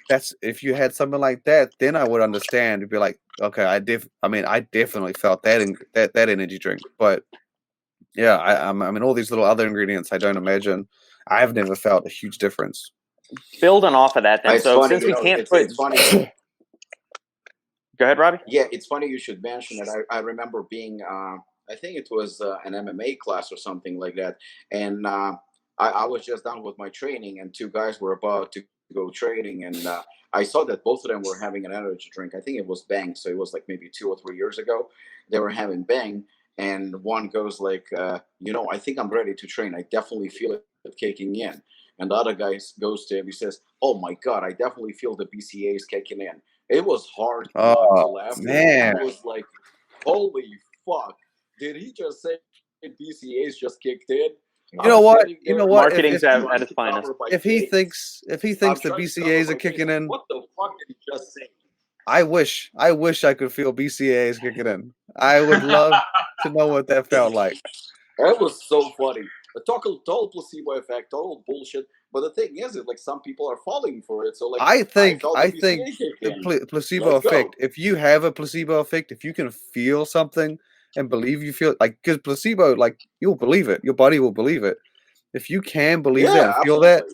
S5: that's if you had something like that, then I would understand. It'd be like, okay, I definitely felt that energy drink. But yeah, I mean, all these little other ingredients, I don't imagine. I've never felt a huge difference.
S1: Building off of that, then.
S4: It's
S1: so
S4: funny,
S1: since we can't
S4: it's funny.
S1: Go ahead, Robbie.
S4: Yeah, it's funny you should mention it. I remember being, I think it was an MMA class or something like that, and I was just done with my training, and 2 guys were about to go training, and I saw that both of them were having an energy drink. I think it was Bang, so it was like maybe 2 or 3 years ago. They were having Bang, and one goes like, I think I'm ready to train. I definitely feel it kicking in. And the other guy goes to him, he says, "Oh my God, I definitely feel the BCAs kicking in." It was hard not to laugh.
S5: Man.
S4: I was like, holy fuck. Did he just say BCAs just kicked in.
S5: You know what? You know what?
S1: Marketing's at its finest.
S5: If he thinks the BCAs are kicking in,
S4: what the fuck did he just say?
S5: I wish I could feel BCAs kicking in. I would love to know what that felt like.
S4: That was so funny. A total placebo effect, total bullshit. But the thing is, like some people are falling for it. So like,
S5: I think
S4: the
S5: the placebo effect. If you have a placebo effect, if you can feel something and believe you feel like, because placebo, like you'll believe it, your body will believe it. If you can believe that and feel that,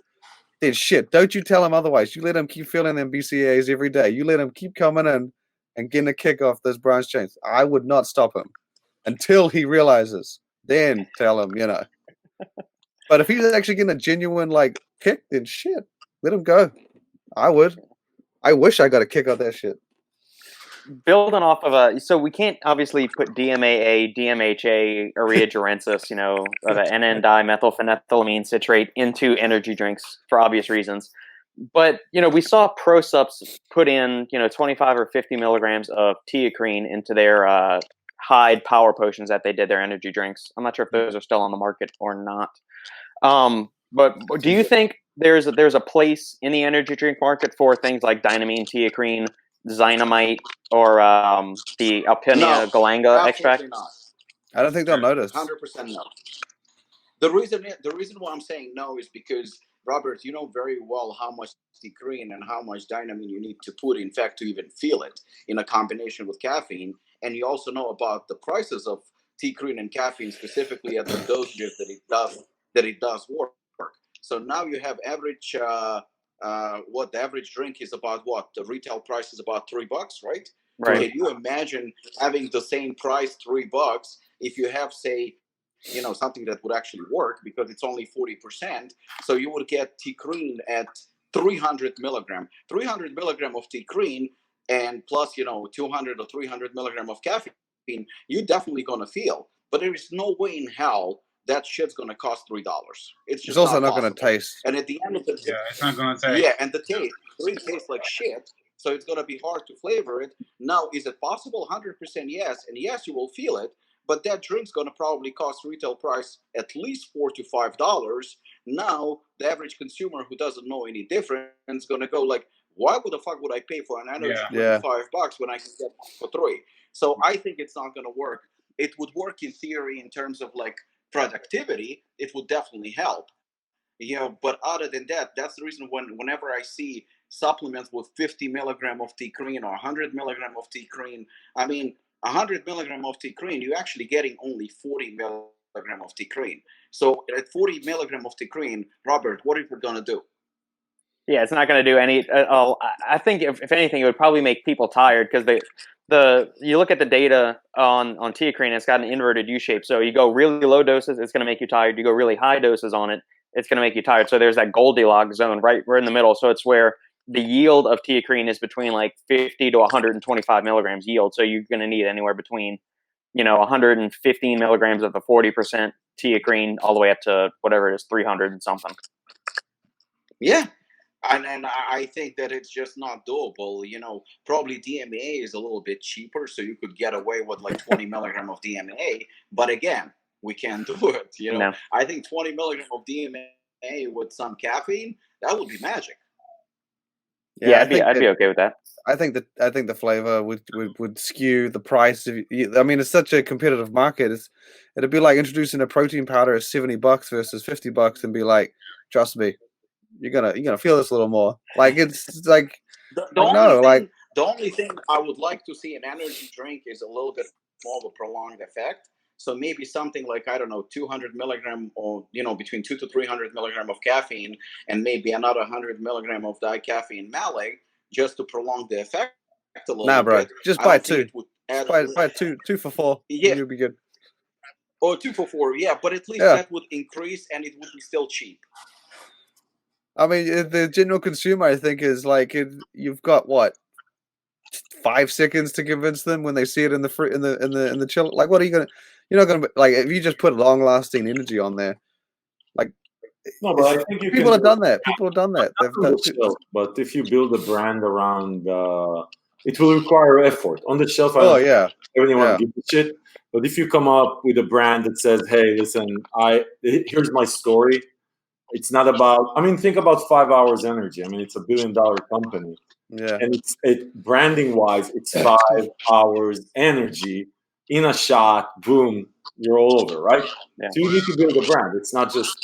S5: then shit, don't you tell him otherwise. You let him keep feeling them BCAs every day. You let him keep coming in and getting a kick off those branch chains. I would not stop him until he realizes. Then tell him, you know. But if he's actually getting a genuine like kick, then shit, let him go. I would. I wish I got a kick off that shit.
S1: Building off of so we can't obviously put DMAA, DMHA, urea gerensis, you know, the NN-dimethylphenethylamine citrate into energy drinks for obvious reasons. But, you know, we saw ProSups put in, you know, 25 or 50 milligrams of teacrine into their Hyde power potions that they did their energy drinks. I'm not sure if those are still on the market or not. But do you think there's a place in the energy drink market for things like dynamine, teacrine, Dynamite, or the Alpinia galanga extract?
S4: Not.
S5: I don't think they'll notice.
S4: 100% no. The reason why I'm saying no is because, Robert, you know very well how much teacrine and how much dynamine you need to put, in fact, to even feel it in a combination with caffeine. And you also know about the prices of teacrine and caffeine, specifically at the dosages that it does work. So now you have average. What the average drink is about? What the retail price is about $3, right?
S1: Right.
S4: Can you imagine having the same price, $3, if you have, say, you know, something that would actually work because it's only 40%? So you would get teacrine at 300 milligram. 300 milligram of teacrine and plus, you know, 200 or 300 milligram of caffeine. You're definitely gonna feel, but there is no way in hell that shit's gonna cost $3. It's just
S5: also
S4: not
S5: gonna taste.
S4: And at the end of the day,
S3: it's not gonna taste.
S4: Yeah, and the taste tastes like shit. So it's gonna be hard to flavor it. Now, is it possible? 100% yes, and yes, you will feel it. But that drink's gonna probably cost retail price at least $4 to $5. Now, the average consumer who doesn't know any difference is gonna go like, why would the fuck would I pay for an energy drink $5 when I can get one for $3? So I think it's not gonna work. It would work in theory in terms of like productivity. It would definitely help, you know. But other than that, that's the reason whenever I see supplements with 50 milligram of teacrine or 100 milligram of teacrine, I mean 100 milligram of teacrine, you're actually getting only 40 milligram of teacrine. So at 40 milligram of teacrine, Robert, what are we gonna do?
S1: Yeah, it's not going to do any. I think if anything, it would probably make people tired because you look at the data on teacrine, it's got an inverted U shape. So you go really low doses, it's going to make you tired. You go really high doses on it, it's going to make you tired. So there's that Goldilocks zone right in the middle. So it's where the yield of teacrine is between like 50 to 125 milligrams yield. So you're going to need anywhere between, you know, 115 milligrams of the 40% teacrine all the way up to whatever it is, 300 and something.
S4: Yeah. And I think that it's just not doable. You know, probably DMAA is a little bit cheaper, so you could get away with like 20 milligram of DMAA. But again, we can't do it. You know, I think 20 milligram of DMAA with some caffeine, that would be magic.
S1: Yeah, I'd be okay with that.
S5: I think the flavor would skew the price. I mean, it's such a competitive market. It'd be like introducing a protein powder at $70 versus $50, and be like, trust me, you're gonna feel this a little more. Like it's like
S4: the only thing I would like to see an energy drink is a little bit more of a prolonged effect. So maybe something like, I don't know, 200 milligram, or, you know, between 200 to 300 milligram of caffeine, and maybe another 100 milligram of dicaffeine malate, just to prolong the effect a little bit.
S5: Nah, bro, just buy two.
S4: Buy
S5: two for $4.
S4: Yeah,
S5: you'll be good.
S4: Or 2 for $4. Yeah, but at least that would increase, and it would be still cheap.
S5: I mean, the general consumer, I think, is like, you've got what, 5 seconds to convince them when they see it in the chill. Like, what are you gonna? You're not gonna, like, if you just put long lasting energy on there. Like,
S2: no, but I think
S5: people have done that. People have done that.
S2: But if you build a brand around it will require effort. On the shelf, I
S5: Oh
S2: don't
S5: yeah,
S2: anyone
S5: yeah.
S2: gives a shit. But if you come up with a brand that says, "Hey, listen, here's my story," it's not about. I mean, think about 5 Hours Energy. I mean, it's $1 billion company,
S5: Yeah.
S2: and branding wise, it's 5 hours energy in a shot. Boom, you're all over, right?
S1: Yeah.
S2: So you need to build a brand. It's not just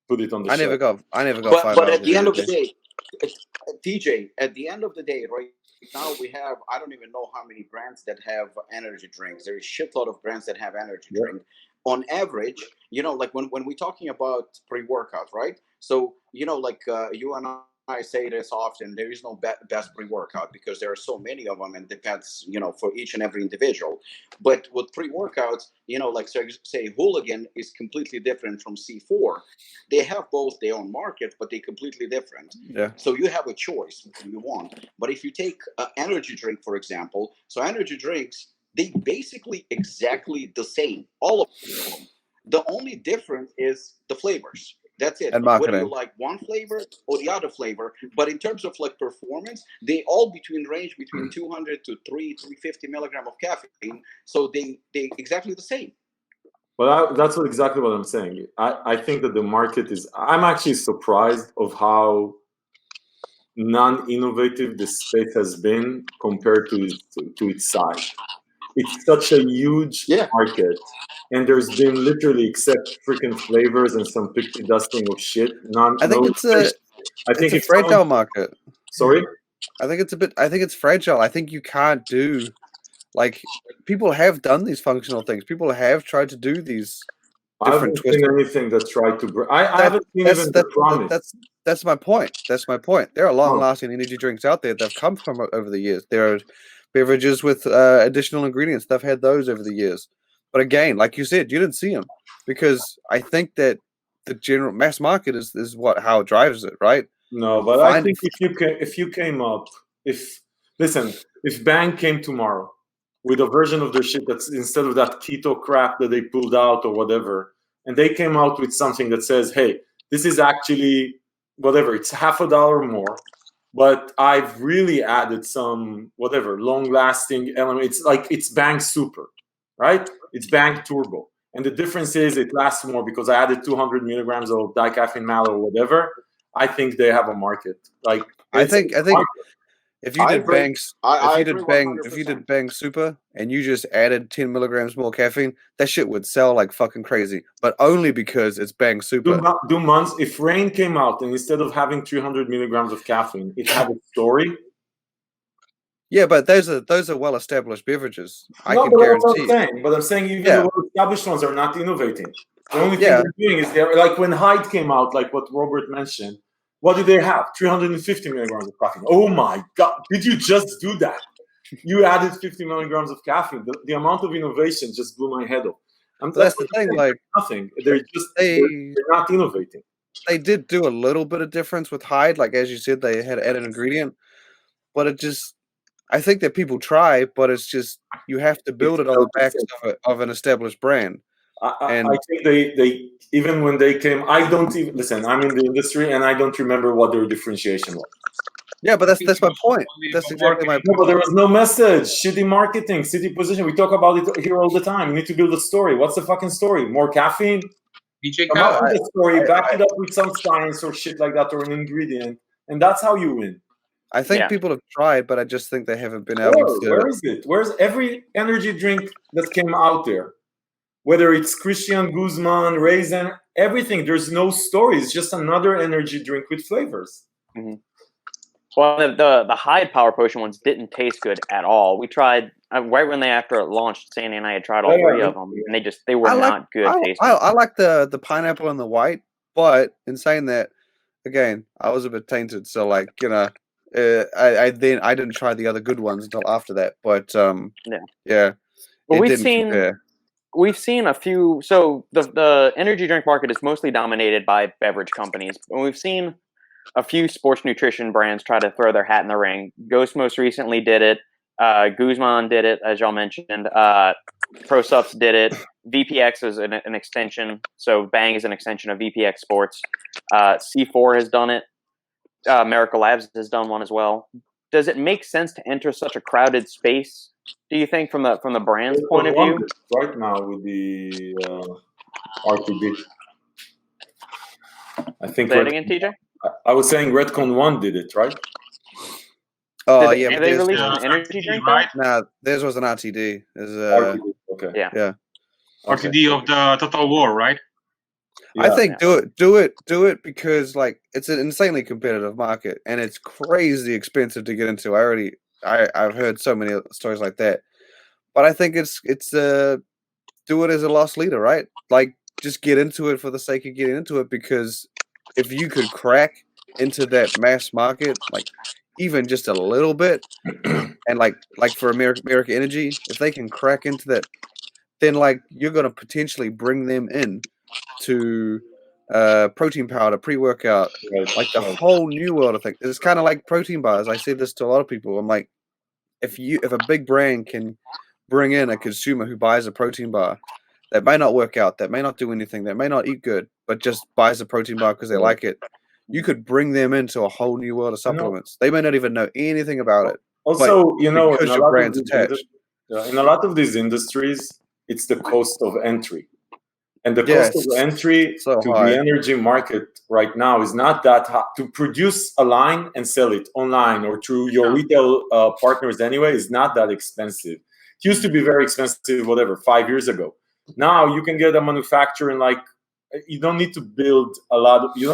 S2: put it on the
S5: I
S2: shelf.
S5: never got 5
S4: But
S5: hours.
S4: at the end of the
S5: energy.
S4: day, TJ, at the end of the day, right now we have, I don't even know how many brands that have energy drinks. There's a shitload of brands that have energy
S2: Yeah.
S4: drink. On average, like when we're talking about pre-workout, right? So, like you and I say this often, there is no best pre-workout because there are so many of them and depends, for each and every individual. But with pre-workouts, like say Hooligan is completely different from C4. They have both their own market, but they're completely different.
S5: Yeah.
S4: So you have a choice what you want. But if you take an energy drink, for example, so energy drinks, they basically exactly the same, all of them. The only difference is the flavors. That's it.
S5: And
S4: Whether you
S5: marketing.
S4: like one flavor or the other flavor, but in terms of like performance, they all range between 200 to 350 milligram of caffeine. So they exactly the same.
S2: Well, that's exactly what I'm saying. I think that the market is. I'm actually surprised of how non-innovative the space has been compared to its size. It's such a huge market, and there's been literally, except freaking flavors and some pixie dusting of shit.
S5: I think it's a fragile market.
S2: Sorry?
S5: I think it's fragile. I think you can't do, like, people have done these functional things. People have tried to do these
S2: I
S5: different
S2: haven't seen anything that tried to. I haven't seen even the promise.
S5: That's my point. That's my point. There are long-lasting energy drinks out there that have come from over the years. There are beverages with additional ingredients. They've had those over the years. But again, like you said, you didn't see them because I think that the general mass market is how it drives it, right?
S2: No, but I think if Bang came tomorrow with a version of their shit that's instead of that keto crap that they pulled out or whatever, and they came out with something that says, "Hey, this is actually whatever, it's $50 more, but I've really added some whatever long-lasting element. It's Bang Super, right? It's Bang Turbo, and the difference is it lasts more because I added 200 milligrams of dicaffeine mallow or whatever." I think they have a market. Like
S5: I think if you did Bang Super and you just added 10 milligrams more caffeine, that shit would sell like fucking crazy. But only because it's Bang Super.
S2: Do months. If Rain came out and instead of having 300 milligrams of caffeine, it had a story.
S5: Yeah, but those are well-established beverages. I can
S2: guarantee.
S5: That's what I'm
S2: saying. But I'm saying even the well-established ones are not innovating. The only thing they're doing is like when Hyde came out, like what Robert mentioned. What did they have? 350 milligrams of caffeine. Oh my God! Did you just do that? You added 50 milligrams of caffeine. The amount of innovation just blew my head off.
S5: That's the thing. Like
S2: nothing. They're not innovating.
S5: They did do a little bit of difference with Hyde, like as you said, they had added an ingredient, but it just. I think that people try, but it's just you have to build it on the backs of an established brand.
S2: I think they even when they came, I don't even listen. I'm in the industry and I don't remember what their differentiation was.
S5: Yeah, but that's my point. That's exactly my point.
S2: No, but there was no message. Shitty marketing, shitty position. We talk about it here all the time. You need to build a story. What's the fucking story? More caffeine? Come up with a story, back it up with some science or shit like that or an ingredient, and that's how you win.
S5: I think people have tried, but I just think they haven't been able to.
S2: Where is it? Where's every energy drink that came out there? Whether it's Christian Guzman, Raisin, everything. There's no story. It's just another energy drink with flavors.
S1: Mm-hmm. Well, the Hyde Power Potion ones didn't taste good at all. We tried right when after it launched. Sandy and I had tried all three of them, and they were not good tasting.
S5: I like the pineapple and the white, but in saying that, again, I was a bit tainted. So like I didn't try the other good ones until after that. But yeah.
S1: Well, we've seen a few. So the energy drink market is mostly dominated by beverage companies, and we've seen a few sports nutrition brands try to throw their hat in the ring. Ghost most recently did it. Guzman did it, as y'all mentioned. ProSups did it. VPX is an extension. So Bang is an extension of VPX Sports. C4 has done it. Miracle Labs has done one as well. does it make sense to enter such a crowded space? Do you think from the brand's point of view?
S2: Right now with the RTD, I think.
S1: Say it again, TJ.
S2: I was saying Redcon 1 did it, right?
S5: Oh
S1: Did
S5: yeah,
S1: they,
S5: but
S1: they
S5: there's
S1: released an energy drink,
S3: right?
S5: nah, theirs was an RTD.
S2: RTD. Okay.
S1: Yeah.
S5: Yeah.
S3: RTD of the Total War, right?
S5: I think do it because like it's an insanely competitive market and it's crazy expensive to get into. I've heard so many stories like that, but I think it's do it as a loss leader, right? Like just get into it for the sake of getting into it, because if you could crack into that mass market, like even just a little bit, and like for American Energy, if they can crack into that, then like you're gonna potentially bring them in to protein powder, pre-workout, like the whole new world of things. It's kind of like protein bars. I say this to a lot of people. I'm like, if a big brand can bring in a consumer who buys a protein bar that may not work out, that may not do anything, that may not eat good, but just buys a protein bar because they like it, you could bring them into a whole new world of supplements. They may not even know anything about it.
S2: Also,
S5: because your brand's attached.
S2: In a lot of these industries, it's the cost of entry. And the cost of entry to the energy market right now is not that high. To produce a line and sell it online or through your retail partners anyway is not that expensive. It used to be very expensive, 5 years ago. Now you can get a manufacturer and like you don't need to build a lot of, you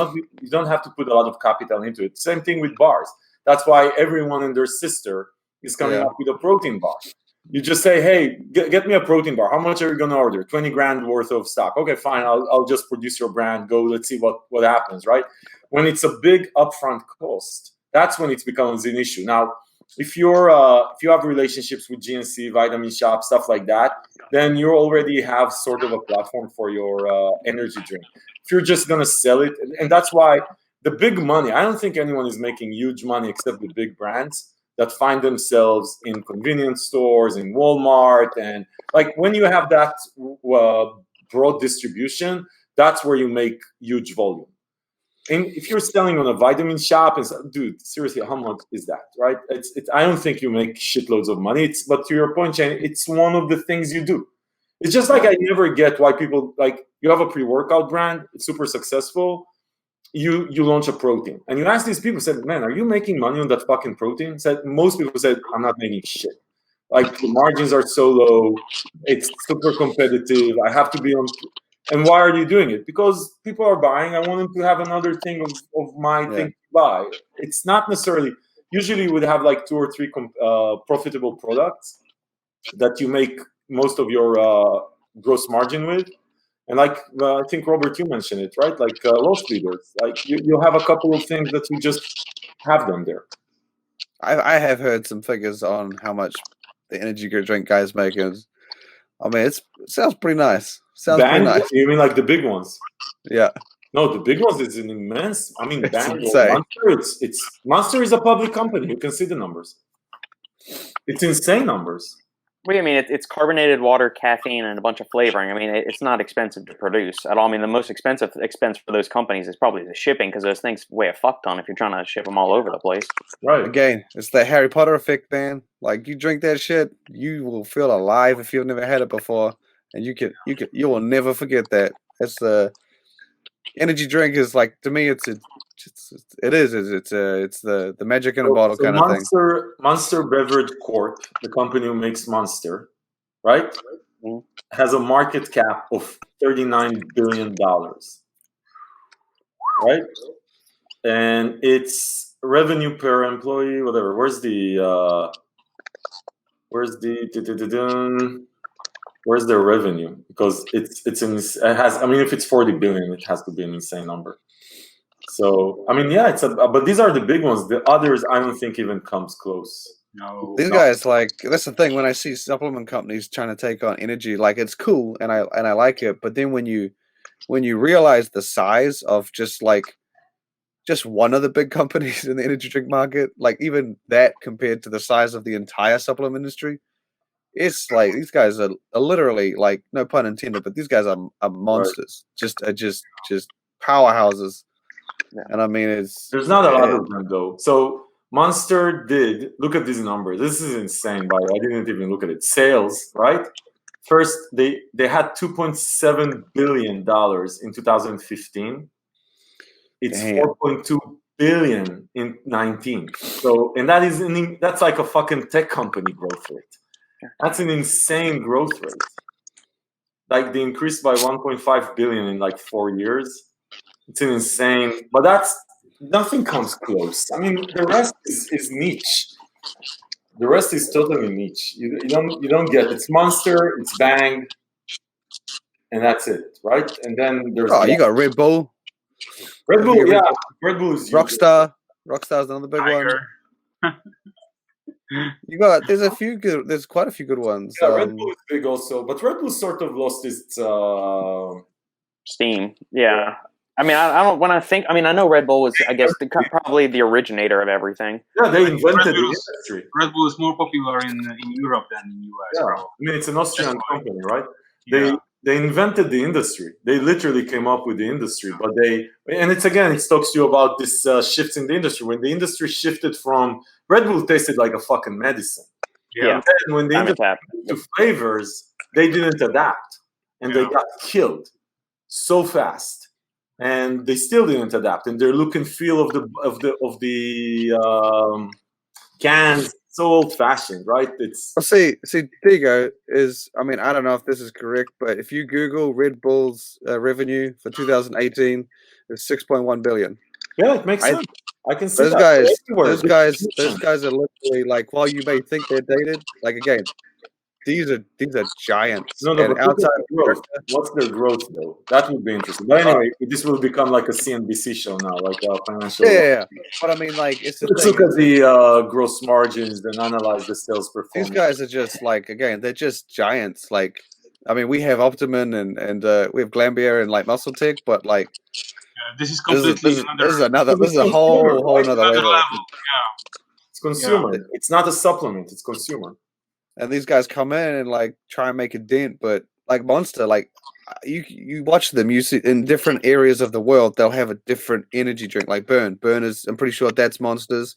S2: don't have to put a lot of capital into it. Same thing with bars. That's why everyone and their sister is coming up with a protein bar. You just say, hey, get me a protein bar. How much are you going to order? 20 grand worth of stock. Okay, fine. I'll just produce your brand. Go, let's see what happens, right? When it's a big upfront cost, that's when it becomes an issue. Now, if you have relationships with GNC, Vitamin Shop, stuff like that, then you already have sort of a platform for your energy drink. If you're just going to sell it, and that's why the big money, I don't think anyone is making huge money except the big brands that find themselves in convenience stores, in Walmart. And like when you have that broad distribution, that's where you make huge volume. And if you're selling on a vitamin shop, and dude, seriously, how much is that, right? It's I don't think you make shitloads of money. But to your point, Shane, it's one of the things you do. It's just like I never get why people, like, you have a pre-workout brand, it's super successful, you launch a protein, and you ask these people, said, man, are you making money on that fucking protein? Most people said, I'm not making shit. Like, the margins are so low, it's super competitive, I have to be on. And why are you doing it? Because people are buying. I want them to have another thing of my thing to buy. It's not necessarily. Usually, you would have like 2 or 3 profitable products that you make most of your gross margin with. And like I think Robert, you mentioned it, right? Like loss leaders. Like you have a couple of things that you just have them there.
S5: I have heard some figures on how much the energy drink guys make. I mean, it sounds pretty nice. Pretty nice.
S2: You mean like the big ones?
S5: Yeah.
S2: No, the big ones is an immense. I mean, Bang or Monster. Monster is a public company. You can see the numbers. It's insane numbers.
S1: What do you mean? It's carbonated water, caffeine, and a bunch of flavoring. I mean, it's not expensive to produce at all. I mean, the most expensive expense for those companies is probably the shipping, because those things weigh a fuck ton if you're trying to ship them all over the place.
S2: Right.
S5: Again, it's the Harry Potter effect, man. Like, you drink that shit, you will feel alive if you've never had it before, and you will never forget that. It's the energy drink is like, to me, it's the magic in a bottle kind of thing.
S2: Monster Beverage Corp, the company who makes Monster, right, has a market cap of $39 billion, right? And its revenue per employee, whatever. Where's their revenue? Because it has. I mean, if it's 40 billion, it has to be an insane number. So I mean, yeah, but these are the big ones. The others, I don't think even comes close.
S3: No.
S5: These guys, like, that's the thing. When I see supplement companies trying to take on energy, like, it's cool and I like it. But then when you realize the size of just one of the big companies in the energy drink market, like even that compared to the size of the entire supplement industry, it's like these guys are literally, like, no pun intended, but these guys are monsters, right. just powerhouses. Yeah. And I mean,
S2: there's not a lot of them though. So Monster did, look at these numbers. This is insane, by the way. I didn't even look at it. Sales, right? First, they had $2.7 billion in 2015. It's
S5: Damn.
S2: 4.2 billion in 19. So, and that's like a fucking tech company growth rate. That's an insane growth rate. Like they increased by 1.5 billion in like 4 years. It's an insane, but nothing comes close. I mean, the rest is niche. The rest is totally niche. You don't get it's Monster, it's Bang, and that's it, right? And then there's
S5: you got Red Bull.
S2: Red Bull,
S5: Red
S2: yeah.
S5: Bull.
S2: Red Bull is
S5: Rockstar. Rockstar's another big one.
S3: Tiger.
S5: You got there's quite a few good ones.
S2: Yeah, Red Bull is big also, but Red Bull sort of lost its
S1: Steam. Yeah. I mean, I don't. When I think, I mean, I know Red Bull was, I guess, probably the originator of everything.
S2: Yeah, they invented the industry.
S3: Red Bull is more popular in Europe than in US.
S2: Yeah,
S3: Bro.
S2: I mean, it's an Austrian company, right?
S3: Yeah.
S2: They invented the industry. They literally came up with the industry, but it talks to you about this shifts in the industry. When the industry shifted from Red Bull tasted like a fucking medicine.
S1: Yeah.
S2: And when the industry moved to flavors, they didn't adapt, and they got killed so fast. And they still didn't adapt, and their look and feel of the cans so old fashioned, right? It's
S5: see, there you go. I mean, I don't know if this is correct, but if you Google Red Bull's revenue for 2018, it's 6.1 billion.
S2: Yeah, it makes sense. I can see
S5: those
S2: that.
S5: Those guys are literally like, while you may think they're dated, like again, these are giants.
S2: No,
S5: and
S2: but outside growth. What's their growth though? That would be interesting. But anyway, this will become like a CNBC show now, like a financial.
S5: Yeah. But I mean, like, let's
S2: look at the gross margins and analyze the sales performance.
S5: These guys are just like, again, they're just giants. Like, I mean, we have Optimum and we have Glanbia and like Muscle Tech, but like,
S3: this is completely
S5: this is a whole another level.
S3: Yeah.
S2: It's consumer. Yeah. It's not a supplement. It's consumer.
S5: And these guys come in and like try and make a dent, but like Monster, like you watch them, you see in different areas of the world, they'll have a different energy drink. Like Burn is, I'm pretty sure that's Monsters.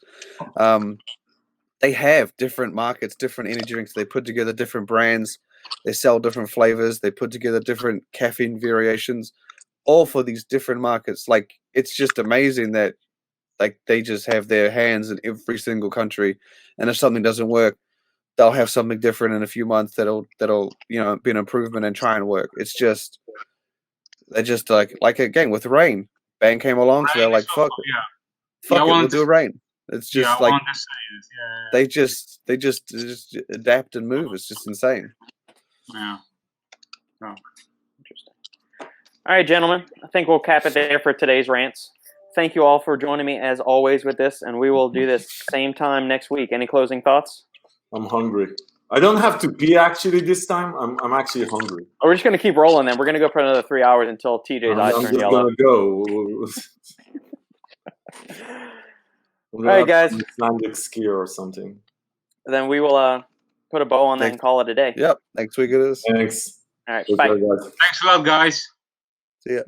S5: They have different markets, different energy drinks. They put together different brands. They sell different flavors. They put together different caffeine variations, all for these different markets. Like, it's just amazing that like they just have their hands in every single country, and if something doesn't work, they'll have something different in a few months that'll be an improvement and try and work. It's just they're just like again with Rain. Bang came along, so they're like, fuck it, we'll do a Rain. It's just like they just adapt and move. It's just insane.
S3: Yeah.
S1: Oh. Interesting. All right, gentlemen. I think we'll cap it there for today's rants. Thank you all for joining me as always with this, and we will do this same time next week. Any closing thoughts?
S2: I'm hungry. I don't have to pee actually this time. I'm actually hungry.
S1: Oh, we're just gonna keep rolling then. We're gonna go for another 3 hours until TJ's eyes turn yellow.
S2: I'm gonna go.
S1: All right, guys.
S2: Icelandic skier or something.
S1: Then we will put a bow on that and call it a day.
S5: Yep. Next week it is.
S2: Thanks.
S1: All right. Bye.
S3: Thanks a lot, guys.
S5: See ya.